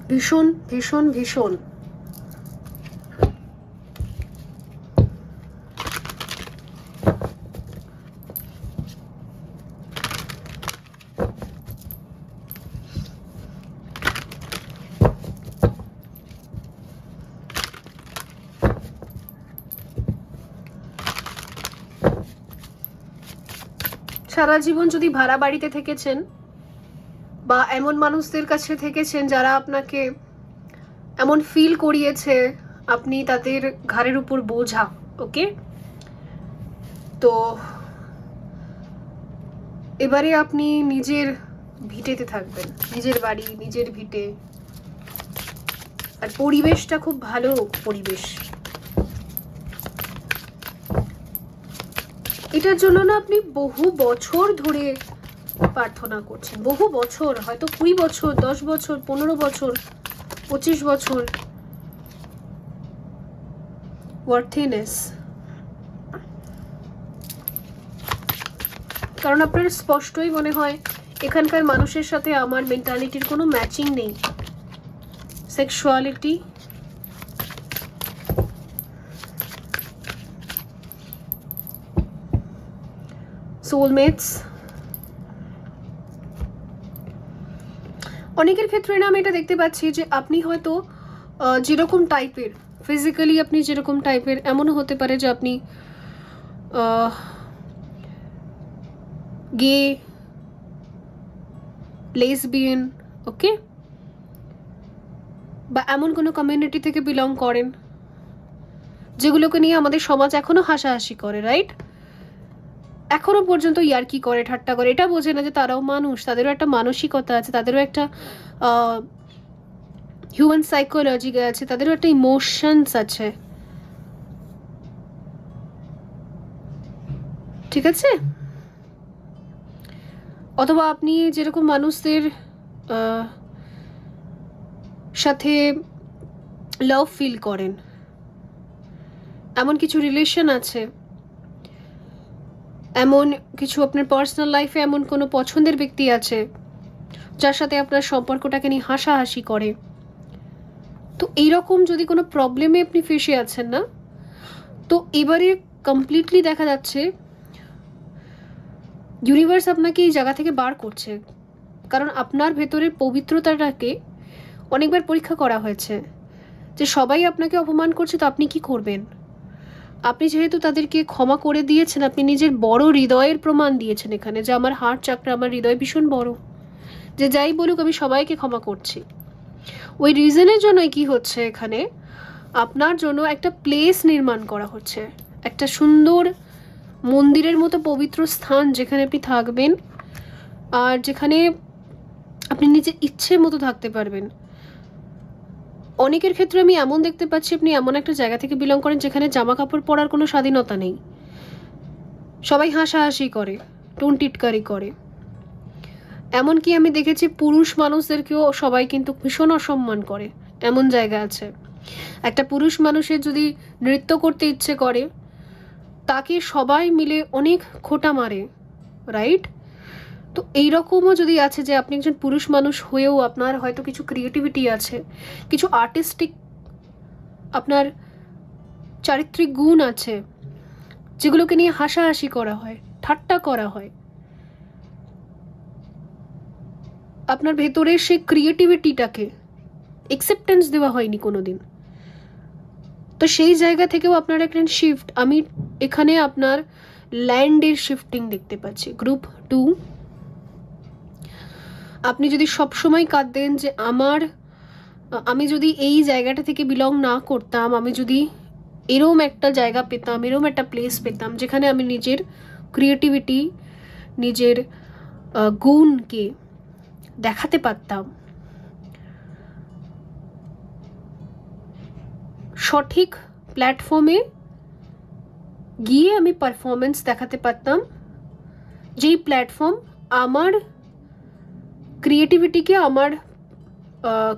ভীষণ ভীষণ ভীষণ। সারা জীবন যদি ভাড়া বাড়িতে থেকেছেন বা এমন মানুষদের কাছে থেকেছেন যারা আপনাকে এমন ফিল করিয়েছে আপনি তাদের ঘাড়ের উপর বোঝা, ওকে, তো এবারে আপনি নিজের ভিটেতে থাকবেন, নিজের বাড়ি, নিজের ভিটে, আর পরিবেশটা খুব ভালো পরিবেশ। এটার জন্য না আপনি বহু বছর ধরে প্রার্থনা করছেন, বহু বছর, হয়তো 20 বছর, 10 বছর, 15 বছর, 25 বছর। ওয়ার্থিনেস, কারণ আপনার স্পষ্টই মনে হয় এখানকার মানুষের সাথে আমার মেন্টালিটির কোনো ম্যাচিং নেই। সেক্সুয়ালিটি, সোলমেটস, অনেকের ক্ষেত্রে না আমি এটা দেখতে পাচ্ছি যে আপনি হয়তো যেরকম টাইপের, ফিজিক্যালি আপনি যেরকম টাইপের, এমনও হতে পারে যে আপনি গে, লেসবিয়ান, ওকে, বা এমন কোনো কমিউনিটি থেকে বিলং করেন যেগুলোকে নিয়ে আমাদের সমাজ এখনো হাসাহাসি করে, রাইট? এখনো পর্যন্ত ইয়ার্কি করে, ঠাট্টা করে, এটা বোঝে না যে তারাও মানুষ, তাদেরও একটা মানসিকতা আছে, তাদেরও একটা হিউম্যান সাইকোলজি আছে, তাদেরও একটা ইমোশনস আছে, ঠিক আছে? অথবা আপনি যেরকম মানুষদের সাথে লাভ ফিল করেন, এমন কিছু রিলেশন আছে, এমন কিছু আপনার পার্সোনাল লাইফে এমন কোনো পছন্দের ব্যক্তি আছে যার সাথে আপনার সম্পর্কটাকে নিয়ে হাসাহাসি করে। তো এইরকম যদি কোনো প্রবলেমে আপনি ফেসে আছেন না, তো এবারে কমপ্লিটলি দেখা যাচ্ছে ইউনিভার্স আপনাকে এই জায়গা থেকে বার করছে, কারণ আপনার ভেতরের পবিত্রতাটাকে অনেকবার পরীক্ষা করা হয়েছে যে সবাই আপনাকে অপমান করছে, তো আপনি কি করবেন? আপনি যেহেতু তাদেরকে ক্ষমা করে দিয়েছেন, আপনি নিজের বড় হৃদয়ের প্রমাণ দিয়েছেন এখানে যে আমার হার্ট চাকরা, আমার হৃদয় ভীষণ বড়, যে যাই বলুক আমি সবাইকে ক্ষমা করছি। ওই রিজনের জন্যই কি হচ্ছে, এখানে আপনার জন্য একটা প্লেস নির্মাণ করা হচ্ছে, একটা সুন্দর মন্দিরের মতো পবিত্র স্থান যেখানে আপনি থাকবেন আর যেখানে আপনি নিজের ইচ্ছে মতো থাকতে পারবেন। অনেকের ক্ষেত্রে আমি এমন দেখতে পাচ্ছি আপনি এমন একটা জায়গা থেকে বিলং করেন যেখানে জামা কাপড় পরার কোনো স্বাধীনতা নেই, সবাই হাসাহাসি করে, টোন টিটকারি করে, এমনকি আমি দেখেছি পুরুষ মানুষদেরকেও সবাই কিন্তু ভীষণ অসম্মান করে, এমন জায়গা আছে। একটা পুরুষ মানুষের যদি নৃত্য করতে ইচ্ছে করে তাকে সবাই মিলে অনেক খোঁটা মারে, রাইট? তো এইরকমও যদি আছে যে আপনি একজন পুরুষ মানুষ হয়েও আপনার হয়তো কিছু ক্রিয়েটিভিটি আছে, কিছু আর্টিস্টিক আপনার চারিত্রিক গুণ আছে যেগুলোকে নিয়ে হাসাহাসি করা হয়, ঠাট্টা করা হয়, আপনার ভেতরের সেই ক্রিয়েটিভিটিটাকে অ্যাকসেপ্টেন্স দেওয়া হয়নি কোনোদিন, তো সেই জায়গা থেকেও আপনার একটা শিফট, আমি এখানে আপনার ল্যান্ডের শিফটিং দেখতে পাচ্ছি। গ্রুপ 2, আপনি যদি সবসময় কাঁদেন যে আমি যদি এই জায়গাটা থেকে বিলং না করতাম, আমি যদি এরম একটা জায়গা পেতাম, এরম একটা প্লেস পেতাম যেখানে আমি নিজের ক্রিয়েটিভিটি, নিজের গুণকে দেখাতে পারতাম, সঠিক প্ল্যাটফর্মে গিয়ে আমি পারফরমেন্স দেখাতে পারতাম, যেই প্ল্যাটফর্ম আমার ক্রিয়েটিভিটিকে, আমার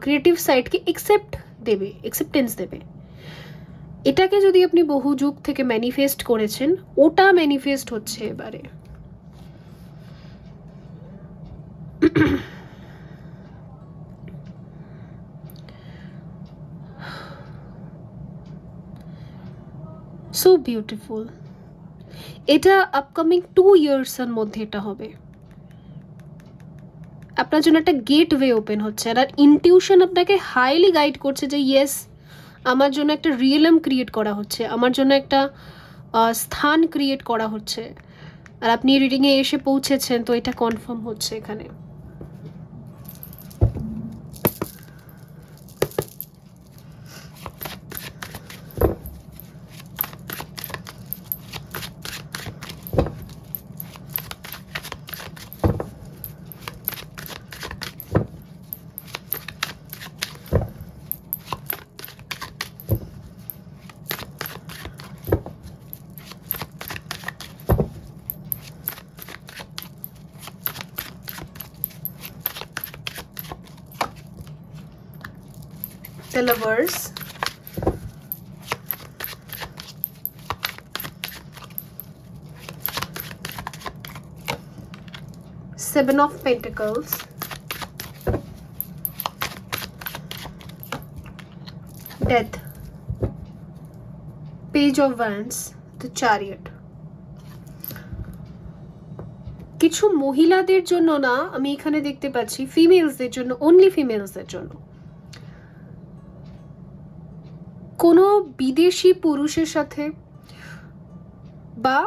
ক্রিয়েটিভ সাইডকে অ্যাকসেপ্টেন্স দেবে, এটাকে যদি আপনি বহু যুগ থেকে ম্যানিফেস্ট করেছেন, ওটা ম্যানিফেস্ট হচ্ছে এবারে। So beautiful. এটা আপকামিং 2 ইয়ার্সের মধ্যে এটা হবে, আপনার জন্য একটা গেটওয়ে ওপেন হচ্ছে, আর ইনটিউশন আপনাকে হাইলি গাইড করছে যে ইয়েস, আমার জন্য একটা রিয়েলম ক্রিয়েট করা হচ্ছে, আমার জন্য একটা স্থান ক্রিয়েট করা হচ্ছে আর আপনি রিডিংয়ে এসে পৌঁছেছেন, তো এটা কনফার্ম হচ্ছে এখানে। The Lovers, Seven of Pentacles, Death, Page of Wands, The Chariot. কিছু মহিলাদের জন্য না, আমি এখানে দেখতে পাচ্ছি ফিমেলসদের জন্য, অনলি ফিমেলসদের জন্য কোনো বিদেশি পুরুষের সাথে বা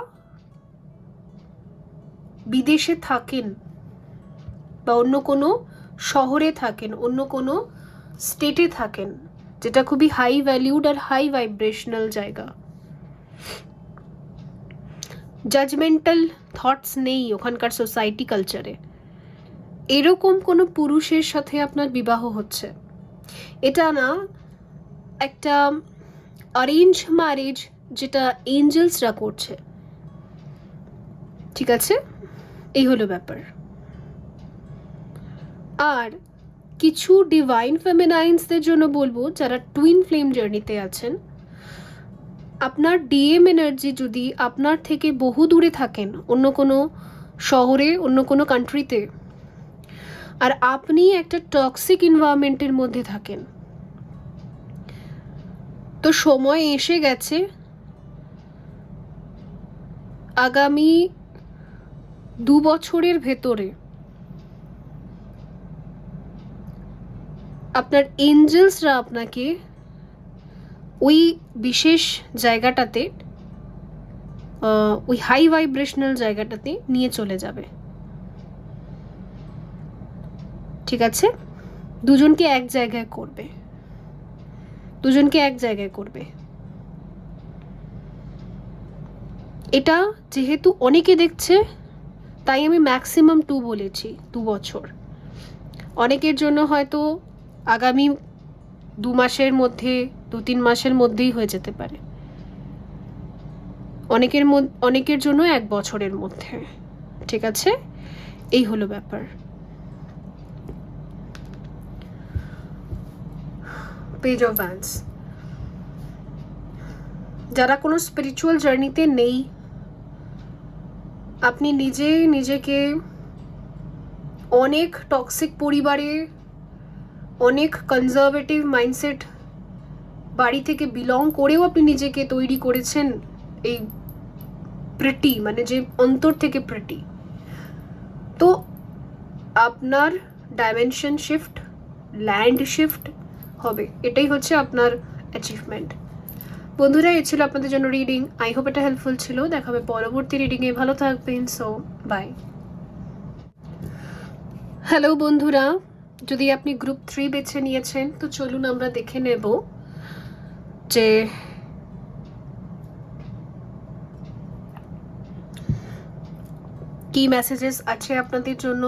বিদেশে থাকেন বা অন্য কোনো শহরে থাকেন, অন্য কোনো স্টেটে থাকেন, যেটা খুবই হাই ভ্যালিউড আর হাই ভাইব্রেশনাল জায়গা। জাজমেন্টাল থটস নেই ওখানকার সোসাইটি কালচারে। এরকম কোনো পুরুষের সাথে আপনার বিবাহ হচ্ছে, এটা না একটা অ্যারেঞ্জ ম্যারেজ যেটা এঞ্জেলসরা করছে, ঠিক আছে? এই হলো ব্যাপার। আর কিছু ডিভাইন ফেমিনাইন্সদের জন্য বলবো, যারা টুইন ফ্লেম জার্নিতে আছেন, আপনার ডিএম এনার্জি যদি আপনার থেকে বহু দূরে থাকেন, অন্য কোনো শহরে, অন্য কোনো কান্ট্রিতে, আর আপনি একটা টক্সিক এনভায়রনমেন্টের মধ্যে থাকেন, তো সময় এসে গেছে আগামী 2 বছরের ভেতরে আপনার এঞ্জেলসরা আপনাকে ওই বিশেষ জায়গাটাতে, ওই হাই ভাইব্রেশনাল জায়গাটাতে নিয়ে চলে যাবে, ঠিক আছে? দুজনকে এক জায়গায় করবে, দুজনকে এক জায়গায় করবে। এটা যেহেতু অনেকে দেখছে, তাই আমি ম্যাক্সিমাম 2 বলেছি, 2 বছর। অনেকের জন্য হয়তো আগামী 2 মাসের মধ্যে, 2-3 মাসের মধ্যেই হয়ে যেতে পারে, অনেকের জন্য 1 বছরের মধ্যে, ঠিক আছে? এই হলো ব্যাপার। পেজ অফ ওয়ান্ডস, যারা কোনো স্পিরিচুয়াল জার্নিতে নেই, আপনি নিজেকে অনেক টক্সিক পরিবারে, অনেক কনজারভেটিভ মাইন্ডসেট বাড়ি থেকে বিলং করেও আপনি নিজেকে তৈরি করেছেন এই প্রিটি, মানে যে অন্তর থেকে প্রিটি। তো আপনার ডাইমেনশন শিফট, ল্যান্ড শিফট হবে, এটাই হচ্ছে আপনার অ্যাচিভমেন্ট। বন্ধুরা, এ ছিল আপনাদের জন্য রিডিং। আই হোপ এটা হেল্পফুল ছিল। দেখা হবে পরবর্তী রিডিংয়ে। ভালো থাকবেন। So by. হ্যালো বন্ধুরা, যদি আপনি গ্রুপ 3 বেছে নিয়েছেন, তো চলুন আমরা দেখে নেব যে কি মেসেজেস আছে আপনাদের জন্য।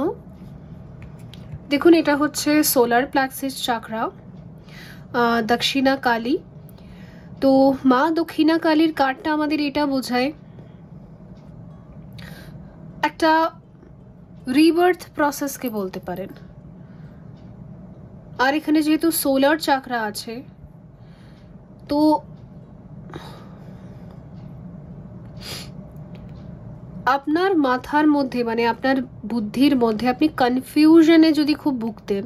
দেখুন, এটা হচ্ছে সোলার প্লাক্সিস চাকরা, দক্ষিণা কালী। তো মা দক্ষিণা কালীর কার্ডটা আমাদের এটা বোঝায় একটা রিবার্থ প্রসেসকে বলতে পারেন। আর এখানে যেহেতু সোলার চাকরা আছে, তো আপনার মাথার মধ্যে, মানে আপনার বুদ্ধির মধ্যে আপনি কনফিউশনে যদি খুব ভুগতেন,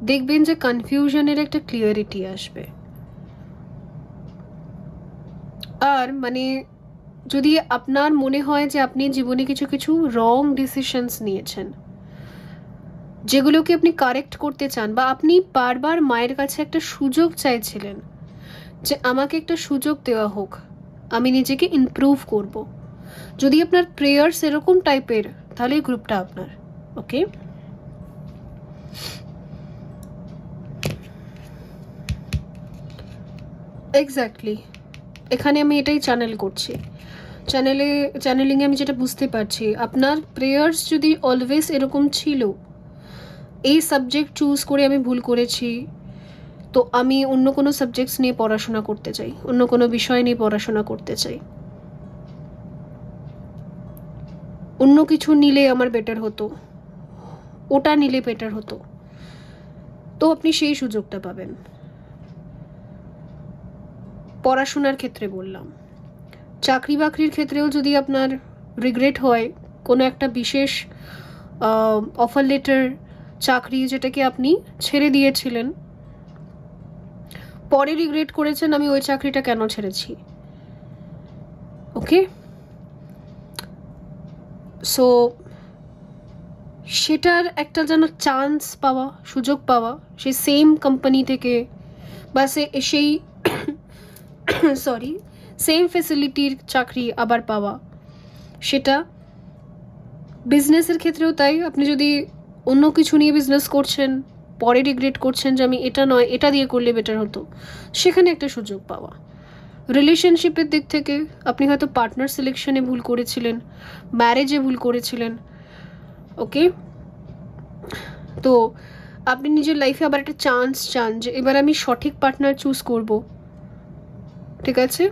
দেখবেন যে কনফিউশনের একটা ক্লিয়ারিটি আসবে। আর মানে যদি আপনার মনে হয় যে আপনি জীবনে কিছু কিছু রং ডিসিশনস নিয়েছেন, যেগুলোকে আপনি কারেক্ট করতে চান, বা আপনি বারবার মায়ের কাছে একটা সুযোগ চাইছিলেন যে আমাকে একটা সুযোগ দেওয়া হোক, আমি নিজেকে ইমপ্রুভ করব, যদি আপনার প্রেয়ার্স এরকম টাইপের, তাহলে এই গ্রুপটা আপনার। ওকে, এক্স্যাক্টলি এখানে আমি এটাই চ্যানেল করছি। চ্যানেলিংয়ে আমি যেটা বুঝতে পারছি, আপনার প্রেয়ার্স যদি অলওয়েজ এরকম ছিল, এই সাবজেক্ট চুজ করে আমি ভুল করেছি, তো আমি অন্য কোনো সাবজেক্টস নিয়ে পড়াশোনা করতে চাই, অন্য কোনো বিষয় নিয়ে পড়াশোনা করতে চাই, অন্য কিছু নিলে আমার বেটার হতো, ওটা নিলে বেটার হতো, তো আপনি সেই সুযোগটা পাবেন। পড়াশোনার ক্ষেত্রে বললাম, চাকরি বাকরির ক্ষেত্রেও যদি আপনার রিগ্রেট হয়, কোনো একটা বিশেষ অফার লেটার, চাকরি যেটাকে আপনি ছেড়ে দিয়েছিলেন, পরে রিগ্রেট করেছেন আমি ওই চাকরিটা কেন ছেড়েছি। ওকে, সো সেটার একটা যেন চান্স পাওয়া, সুযোগ পাওয়া, সেই সেম কোম্পানি থেকে বা সেই সরি সেম ফ্যাসিলিটির চাকরি আবার পাওয়া, সেটা বিজনেসের ক্ষেত্রেও তাই। আপনি যদি অন্য কিছু নিয়ে বিজনেস করছেন, পরে রিগ্রেট করছেন যে আমি এটা নয় এটা দিয়ে করলে বেটার হতো, সেখানে একটা সুযোগ পাওয়া। রিলেশনশিপের দিক থেকে আপনি হয়তো পার্টনার সিলেকশনে ভুল করেছিলেন, ম্যারেজে ভুল করেছিলেন। ওকে, তো আপনি নিজের লাইফে আবার একটা চান্স চান যে এবার আমি সঠিক পার্টনার চুজ করব, ঠিক আছে,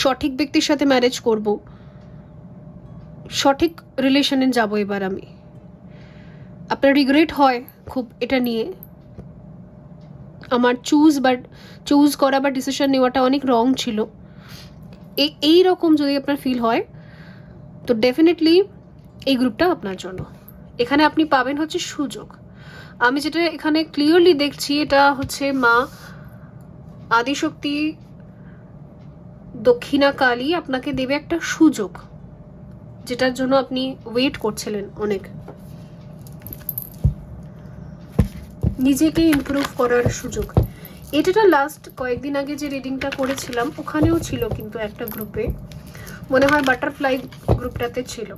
সঠিক ব্যক্তির সাথে ম্যারেজ করব, সঠিক রিলেশনে যাব এবার আমি। আপনার রিগ্রেট হয় খুব এটা নিয়ে, আমার চুজ করা বা ডিসিশন নেওয়াটা অনেক রং ছিল, এই রকম যদি আপনার ফিল হয়, তো ডেফিনেটলি এই গ্রুপটা আপনার জন্য। এখানে আপনি পাবেন হচ্ছে সুযোগ। আমি যেটা এখানে ক্লিয়ারলি দেখছি, এটা হচ্ছে মা আদিশক্তি দক্ষিণা কালী আপনাকে দেবে একটা সুযোগ, যেটার জন্য আপনি ওয়েট করছিলেন অনেক, নিজেকে ইমপ্রুভ করার সুযোগ। এটা লাস্ট কয়েকদিন আগে যে রিডিংটা করেছিলাম ওখানেও ছিল, কিন্তু একটা গ্রুপে মনে হয় বাটারফ্লাই গ্রুপটাতে ছিল।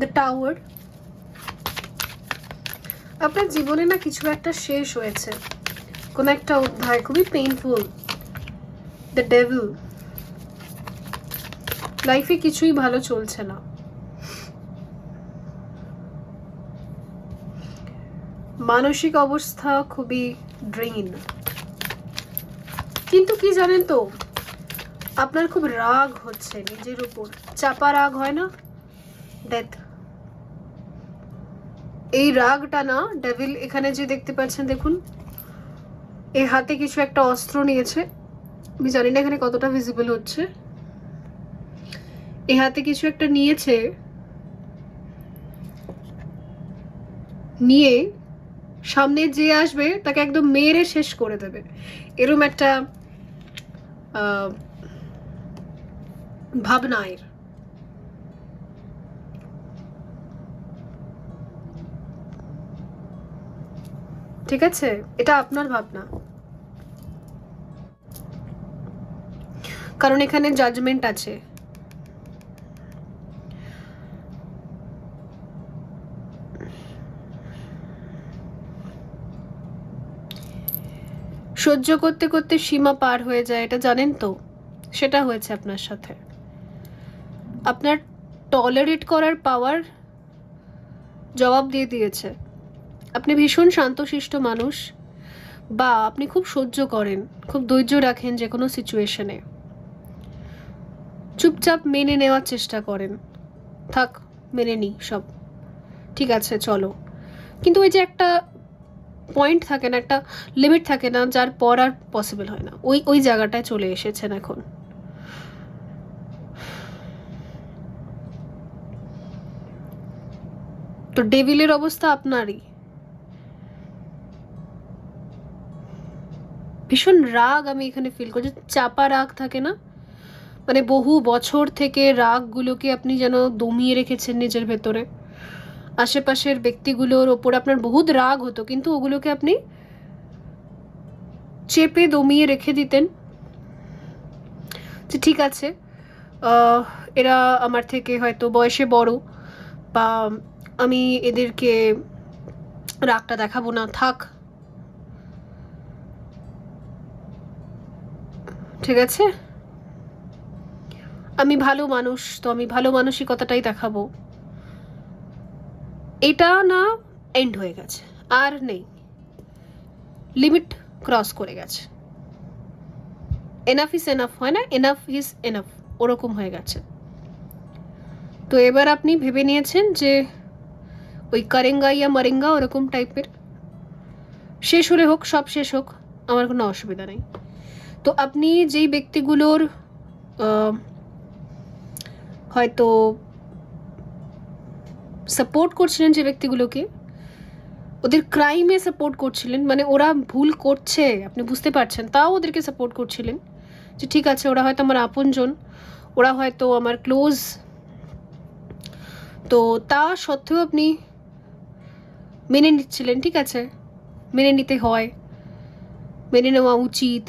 দ্য টাওয়ার, আপনার জীবনে না কিছু একটা শেষ হয়েছে, কোন একটা অধ্যায় খুবই পেইনফুল। দ্য ডেভিল, লাইফে কিছুই ভালো চলছে না, মানসিক অবস্থা খুবই ড্রেন। কিন্তু কি জানেন তো, আপনার খুব রাগ হচ্ছে নিজের উপর, চাপা রাগ হয় না, ডেথ। এই রাগটা না ডেভিল এখানে যে দেখতে পাচ্ছেন, দেখুন এই হাতে কিছু একটা অস্ত্র নিয়েছে, আমি জানি না এখানে কতটা ভিজিবল হচ্ছে, এই হাতে কিছু একটা নিয়েছে, নিয়ে সামনে যে আসবে তাকে একদম মেরে শেষ করে দেবে, এরম একটা ভাবনা এর। ঠিক আছে, এটা আপনার ভাবনা, কারণ এখানে জাজমেন্ট আছে। সহ্য করতে করতে সীমা পার হয়ে যায়, এটা জানেন তো, সেটা হয়েছে আপনার সাথে। আপনার টলারেট করার পাওয়ার জবাব দিয়ে দিয়েছে। আপনি ভীষণ শান্তশিষ্ট মানুষ, বা আপনি খুব সহ্য করেন, খুব ধৈর্য রাখেন যে কোনো সিচুয়েশনে, চুপচাপ মেনে নেওয়ার চেষ্টা করেন, থাক মেনে নিই সব, ঠিক আছে চলো, কিন্তু ওই যে একটা পয়েন্ট থাকে না, একটা লিমিট থাকে না, যার পর আর পসিবল হয় না, ওই জায়গাটায় চলে এসেছেন এখন। তো ডেভিলের অবস্থা আপনারই, ভীষণ রাগ আমি এখানে ফিল করছি, চাপা রাগ থাকে না, মানে বহু বছর থেকে রাগগুলোকে আপনি যেন দমিয়ে রেখেছেন নিজের ভেতরে। আশেপাশের ব্যক্তিগুলোর ওপর আপনার বহুত রাগ হতো, কিন্তু ওগুলোকে আপনি চেপে দমিয়ে রেখে দিতেন যে ঠিক আছে, এরা আমার থেকে হয়তো বয়সে বড়, বা আমি এদেরকে রাগটা দেখাবো না, থাক, ঠিক আছে, আমি ভালো মানুষ, তো আমি ভালো মানসিকতাটাই দেখাবো। এটা না, এন্ড হয়ে গেছে, আর নেই, লিমিট ক্রস করে গেছে, এনাফ ইজ এনাফ হয় না, এনাফ ইজ এনাফ, ওরকম হয়ে গেছে। তো এবার আপনি ভেবে নিয়েছেন যে ওই করেঙ্গা ইয়া মরেঙ্গা ওরকম টাইপের, শেষ হলে হোক, সব শেষ হোক, আমার কোনো অসুবিধা নেই। তো আপনি যেই ব্যক্তিগুলোর হয়তো সাপোর্ট করছিলেন, যে ব্যক্তিগুলোকে ওদের ক্রাইমে সাপোর্ট করছিলেন, মানে ওরা ভুল করছে আপনি বুঝতে পারছেন, তাও ওদেরকে সাপোর্ট করছিলেন যে ঠিক আছে ওরা হয়তো আমার আপনজন, ওরা হয়তো আমার ক্লোজ, তো তা সত্ত্বেও আপনি মেনে নিচ্ছিলেন, ঠিক আছে, মেনে নিতে হয়, মেনে নেওয়া উচিত।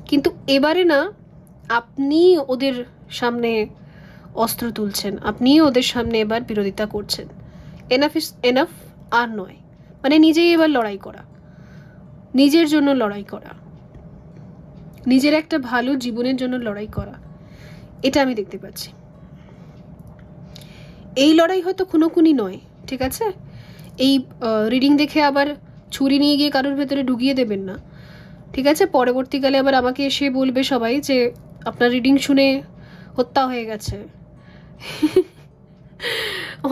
কিন্তু এবারে না, আপনি ওদের সামনে অস্ত্র তুলছেন, আপনি ওদের সামনে এবার বিরোধিতা করছেন। এনাফ ইজ এনাফ আর নয়, মানে নিজেই এবার লড়াই করা, নিজের জন্য লড়াই করা, নিজের একটা ভালো জীবনের জন্য লড়াই করা, এটা আমি দেখতে পাচ্ছি। এই লড়াই হয়তো খুনোখুনি নয়, ঠিক আছে, এই রিডিং দেখে আবার ছুরি নিয়ে গিয়ে কারোর ভেতরে ঢুকিয়ে দেবেন না, ঠিক আছে, পরবর্তীকালে আবার আমাকে এসে বলবে সবাই যে আপনার রিডিং শুনে হত্যা হয়ে গেছে।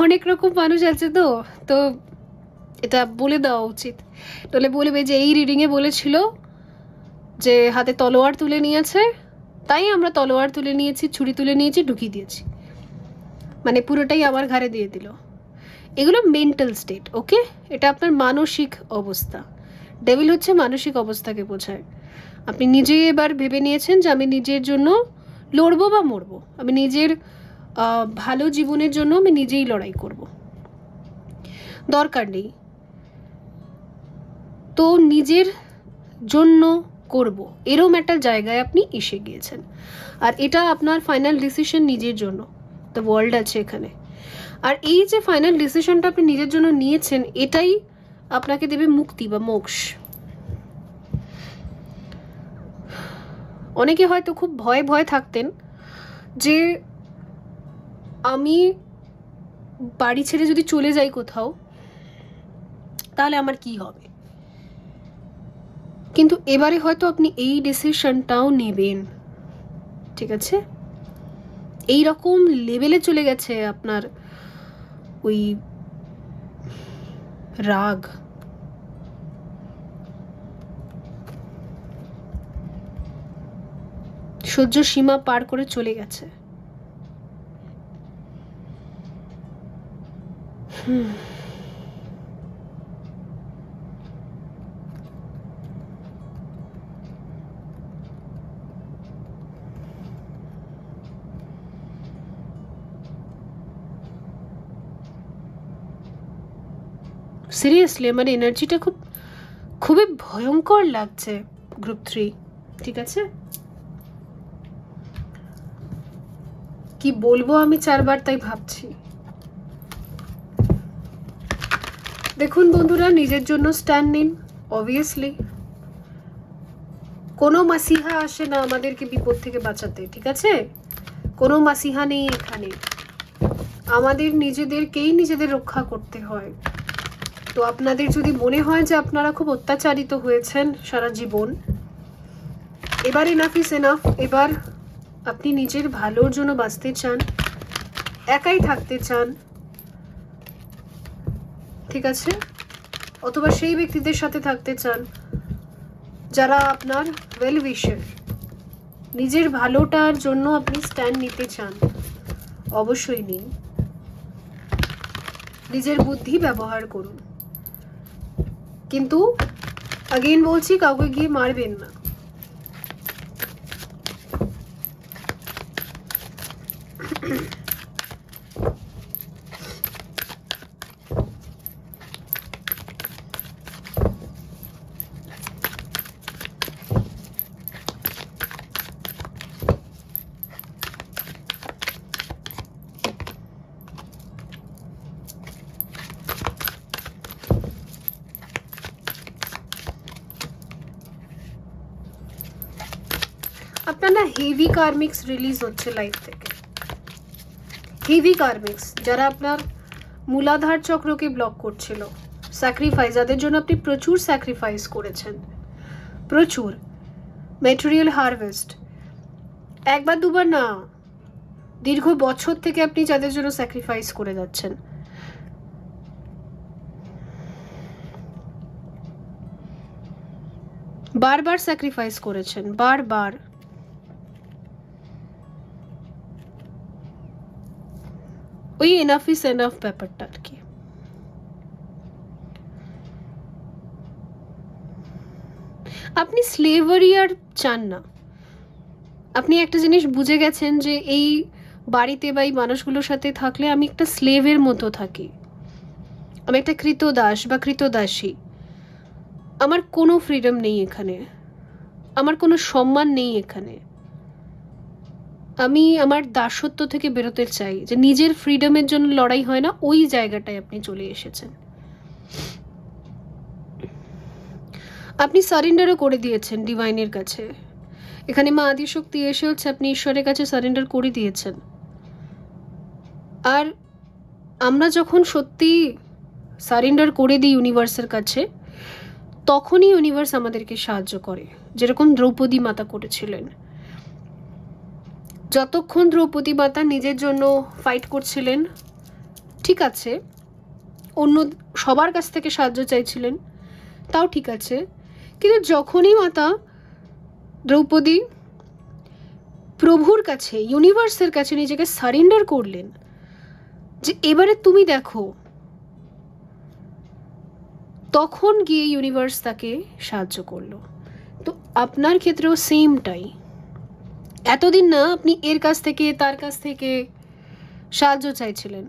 অনেক রকম মানুষ আছে, তো তো এটা বলে দেওয়া উচিত, তাহলে বলবে যে এই রিডিংয়ে বলেছিল যে হাতে তলোয়ার তুলে নিয়েছে, তাই আমরা তলোয়ার তুলে নিয়েছি, ছুরি তুলে নিয়েছি, ঢুকিয়ে দিয়েছি, মানে পুরোটাই আমার ঘাড়ে দিয়ে দিল। এগুলো মেন্টাল স্টেট, ওকে, এটা আপনার মানসিক অবস্থা। ডেভিল হচ্ছে মানসিক অবস্থাকে বোঝায়। আপনি নিজেই এবার ভেবে নিয়েছেন যে আমি নিজের জন্য লড়বো বা মরবো, আমি নিজের ভালো জীবনের জন্য আমি নিজেই লড়াই করব, দরকার নেই তো নিজের জন্য করব, এরম একটা জায়গায় আপনি এসে গিয়েছেন। আর এটা আপনার ফাইনাল ডিসিশন নিজের জন্য, দ্য ওয়ার্ল্ড আছে এখানে। আর এই যে ফাইনাল ডিসিশনটা আপনি নিজের জন্য নিয়েছেন, এটাই আপনাকে দেবে মুক্তি বা মোক্ষ। অনেকে হয়তো খুব ভয়ে ভয়ে থাকতেন যে আমি বাড়ি ছেড়ে যদি চলে যাই কোথাও, তাহলে আমার কি হবে, কিন্তু এবারে হয়তো আপনি এই ডিসিশনটাও নেবেন, ঠিক আছে, এই রকম লেভেলে চলে গেছে আপনার ওই রাগ। সহ্য সীমা পার করে চলে গেছে। সিরিয়াসলি আমার এনার্জিটা খুবই ভয়ঙ্কর লাগছে গ্রুপ 3, ঠিক আছে, কি বলবো আমি 4 বার তাই ভাবছি। দেখুন বন্ধুরা, নিজের জন্য স্ট্যান্ড নিন। অবভিয়াসলি কোনো মাসিহা আসে না আমাদেরকে বিপদ থেকে বাঁচাতে, ঠিক আছে, কোনো মাসিহা নেই এখানে, আমাদের নিজেদেরকেই নিজেদের রক্ষা করতে হয়। তো আপনাদের যদি মনে হয় যে আপনারা খুব অত্যাচারিত হয়েছেন সারা জীবন, এবার এনাফ ইজ এনাফ, এবার আপনি নিজের ভালোর জন্য বাঁচতে চান, একাই থাকতে চান, ঠিক আছে, অথবা সেই ব্যক্তিদের সাথে থাকতে চান যারা আপনার ওয়েল উইশার, নিজের ভালোটার জন্য আপনি স্ট্যান্ড নিতে চান, অবশ্যই নিন। নিজের বুদ্ধি ব্যবহার করুন, কিন্তু अगेन বলছি কাউকে গিয়ে মারবেন না। আপনার না হেভি কার্মিক্স রিলিজ হচ্ছে লাইফ থেকে, হেভি কার্মিক্স, যারা আপনার মূলাধার চক্রকে ব্লক করছিল, স্যাক্রিফাইস, যাদের জন্য আপনি প্রচুর স্যাক্রিফাইস করেছেন, প্রচুর ম্যাটেরিয়াল হারভেস্ট, একবার দুবার না, দীর্ঘ বছর থেকে আপনি যাদের জন্য স্যাক্রিফাইস করে যাচ্ছেন। বারবার স্যাক্রিফাইস করেছেন, বারবার। ওই এনাফ ইজ এনাফ ব্যাপারটা আর কি। আপনি স্লেভারি আর চান না, আপনি একটা জিনিস বুঝে গেছেন যে এই বাড়িতে বা এই মানুষগুলোর সাথে থাকলে আমি একটা স্লেভের মতো থাকি, আমি একটা কৃতদাস বা কৃতদাসী, আমার কোনো ফ্রিডম নেই এখানে, আমার কোনো সম্মান নেই এখানে, আমি আমার দাসত্ব থেকে বেরোতে চাই, যে নিজের ফ্রিডমের জন্য লড়াই হয় না, ওই জায়গাটায় আপনি চলে এসেছেন। আপনি সারেন্ডারও করে দিয়েছেন ডিভাইনের কাছে, এখানে মা আদিশক্তি এসে হচ্ছে আপনি ঈশ্বরের কাছে সারেন্ডার করে দিয়েছেন। আর আমরা যখন সত্যি সারেন্ডার করে দিই ইউনিভার্সের কাছে, তখনই ইউনিভার্স আমাদেরকে সাহায্য করে, যেরকম দ্রৌপদী মাতা করেছিলেন। যতক্ষণ দ্রৌপদী মাতা নিজের জন্য ফাইট করছিলেন, ঠিক আছে, অন্য সবার কাছ থেকে সাহায্য চাইছিলেন, তাও ঠিক আছে, কিন্তু যখনই মাতা দ্রৌপদী প্রভুর কাছে, ইউনিভার্সের কাছে নিজেকে সারেন্ডার করলেন, যে এবারে তুমি দেখো, তখন গিয়ে ইউনিভার্স তাকে সাহায্য করলো। তো আপনার ক্ষেত্রেও সেমটাই, এতদিন না আপনি এর কাছ থেকে তার কাছ থেকে সাহায্য চাইছিলেন,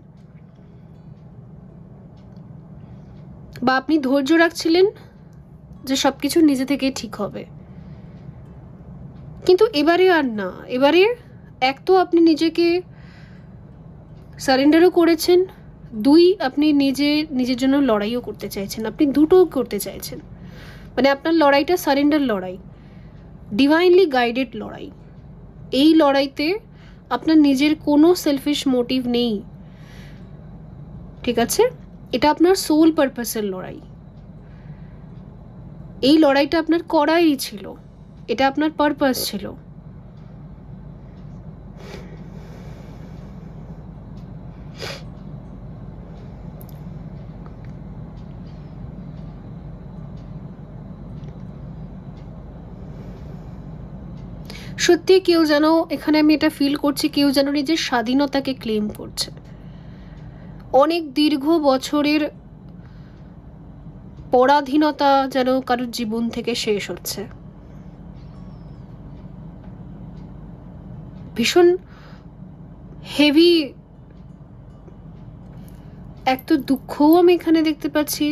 বা আপনি ধৈর্য রাখছিলেন যে সবকিছু নিজে থেকে ঠিক হবে, কিন্তু এবারে আর না, এবারে এক তো আপনি নিজেকে সারেন্ডারও করেছেন, দুই আপনি নিজের জন্য লড়াইও করতে চাইছেন, আপনি দুটোও করতে চাইছেন, মানে আপনার লড়াইটা সারেন্ডার লড়াই, ডিভাইনলি গাইডেড লড়াই। এই লড়াইতে আপনার নিজের কোনো সেলফিশ মোটিভ নেই, ঠিক আছে, এটা আপনার সোল পারপাসের লড়াই, এই লড়াইটা আপনার করাই ছিল, এটা আপনার পারপাস ছিল। সত্যি কেউ যেন, এখানে আমি এটা ফিল করছি, কেউ যেন নিজের স্বাধীনতাকে ক্লেম করছে, অনেক দীর্ঘ বছরের পরাধীনতা যেন কারোর জীবন থেকে শেষ হচ্ছে। ভীষণ হেভি এক তো দুঃখও আমি এখানে দেখতে পাচ্ছি,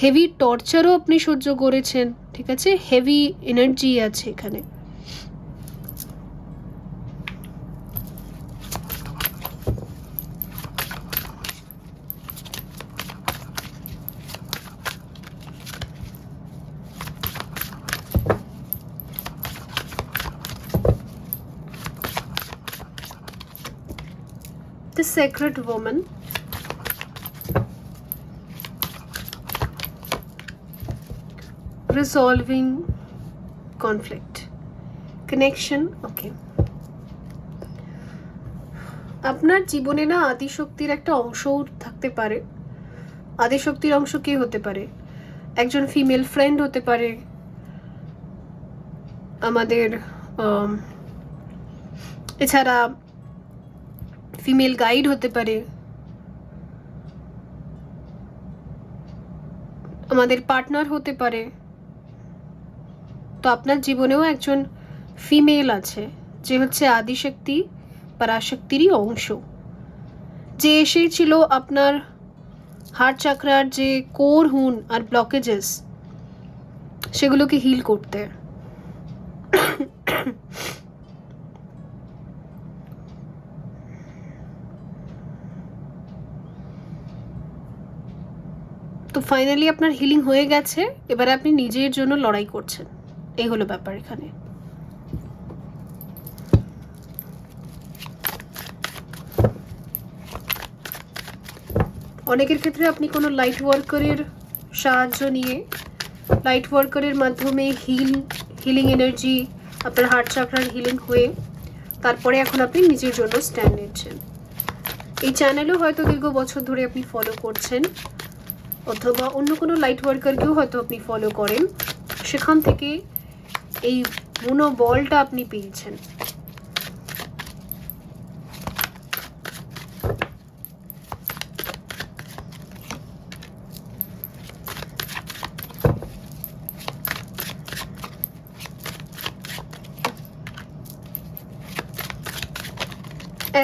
হেভি টর্চারও আপনি সহ্য করেছেন, ঠিক আছে, হেভি এনার্জি আছে এখানে। The sacred woman, resolving conflict, connection. Okay, আপনার জীবনে না আদিশক্তির একটা অংশও থাকতে পারে, আদিশক্তির অংশ কে হতে পারে? একজন ফিমেল ফ্রেন্ড হতে পারে, আমাদের এছাড়া ফিমেল গাইড হতে পারে, আমাদের পার্টনার হতে পারে। তো আপনার জীবনেও একজন ফিমেল আছে যে হচ্ছে আদিশক্তি পরাশক্তিরই অংশ, যে এসেছিল আপনার হার্ট চাকরার যে কোর হুন আর ব্লকেজেস সেগুলোকে হিল করতে। তো ফাইনালি আপনার হিলিং হয়ে গেছে, এবারে আপনি নিজের জন্য লড়াই করছেন, এই হলো ব্যাপার এখানে। অনেকের ক্ষেত্রে আপনি কোনো লাইট ওয়ার্কারের সাহায্য নিয়ে, লাইট ওয়ার্কারের মাধ্যমে হিলিং এনার্জি, আপনার হার্ট চাকরার হিলিং হয়ে তারপরে এখন আপনি নিজের জন্য স্ট্যান্ড নিচ্ছেন। এই চ্যানেলও হয়তো দীর্ঘ বছর ধরে আপনি ফলো করছেন, অথবা অন্য কোনো লাইট ওয়ার্কারকেও হয়তো আপনি ফলো করেন, সেখান থেকে এই মনোবলটা আপনি পেয়েছেন।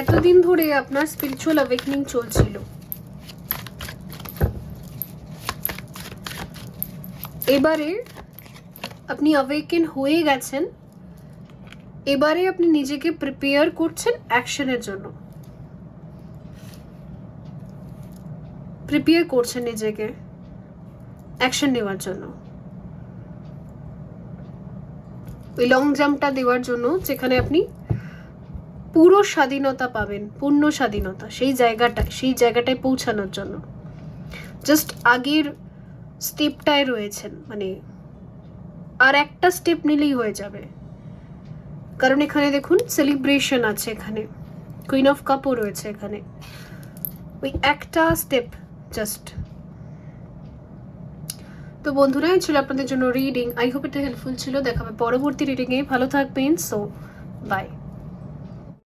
এতদিন ধরে আপনার স্পিরিচুয়াল অ্যাওয়েকনিং চলছিল, এবারে আপনি অ্যাওয়েকেন হয়ে গেছেন, এবারে আপনি নিজেকে প্রিপেয়ার করছেন অ্যাকশনের জন্য, প্রিপেয়ার করছেন নিজেকে অ্যাকশন নেওয়ার জন্য, ওই লং জাম্পটা দেওয়ার জন্য যেখানে আপনি পুরো স্বাধীনতা পাবেন, পূর্ণ স্বাধীনতা, সেই জায়গাটায় পৌঁছানোর জন্য জাস্ট আগের স্টেপটায় রয়েছেন, মানে আর একটা স্টেপ নিলেই হয়ে যাবে। কারণ এখানে দেখুন সেলিব্রেশন আছে, এখানে কুইন অফ কাপও রয়েছে, এখানে ওই একটা স্টেপ জাস্ট। তো বন্ধুরা, এই ছিল আপনাদের জন্য রিডিং। আই হোপ এটা হেল্পফুল ছিল। দেখা হবে পরবর্তী রিডিংয়ে। ভালো থাকবেন। So by.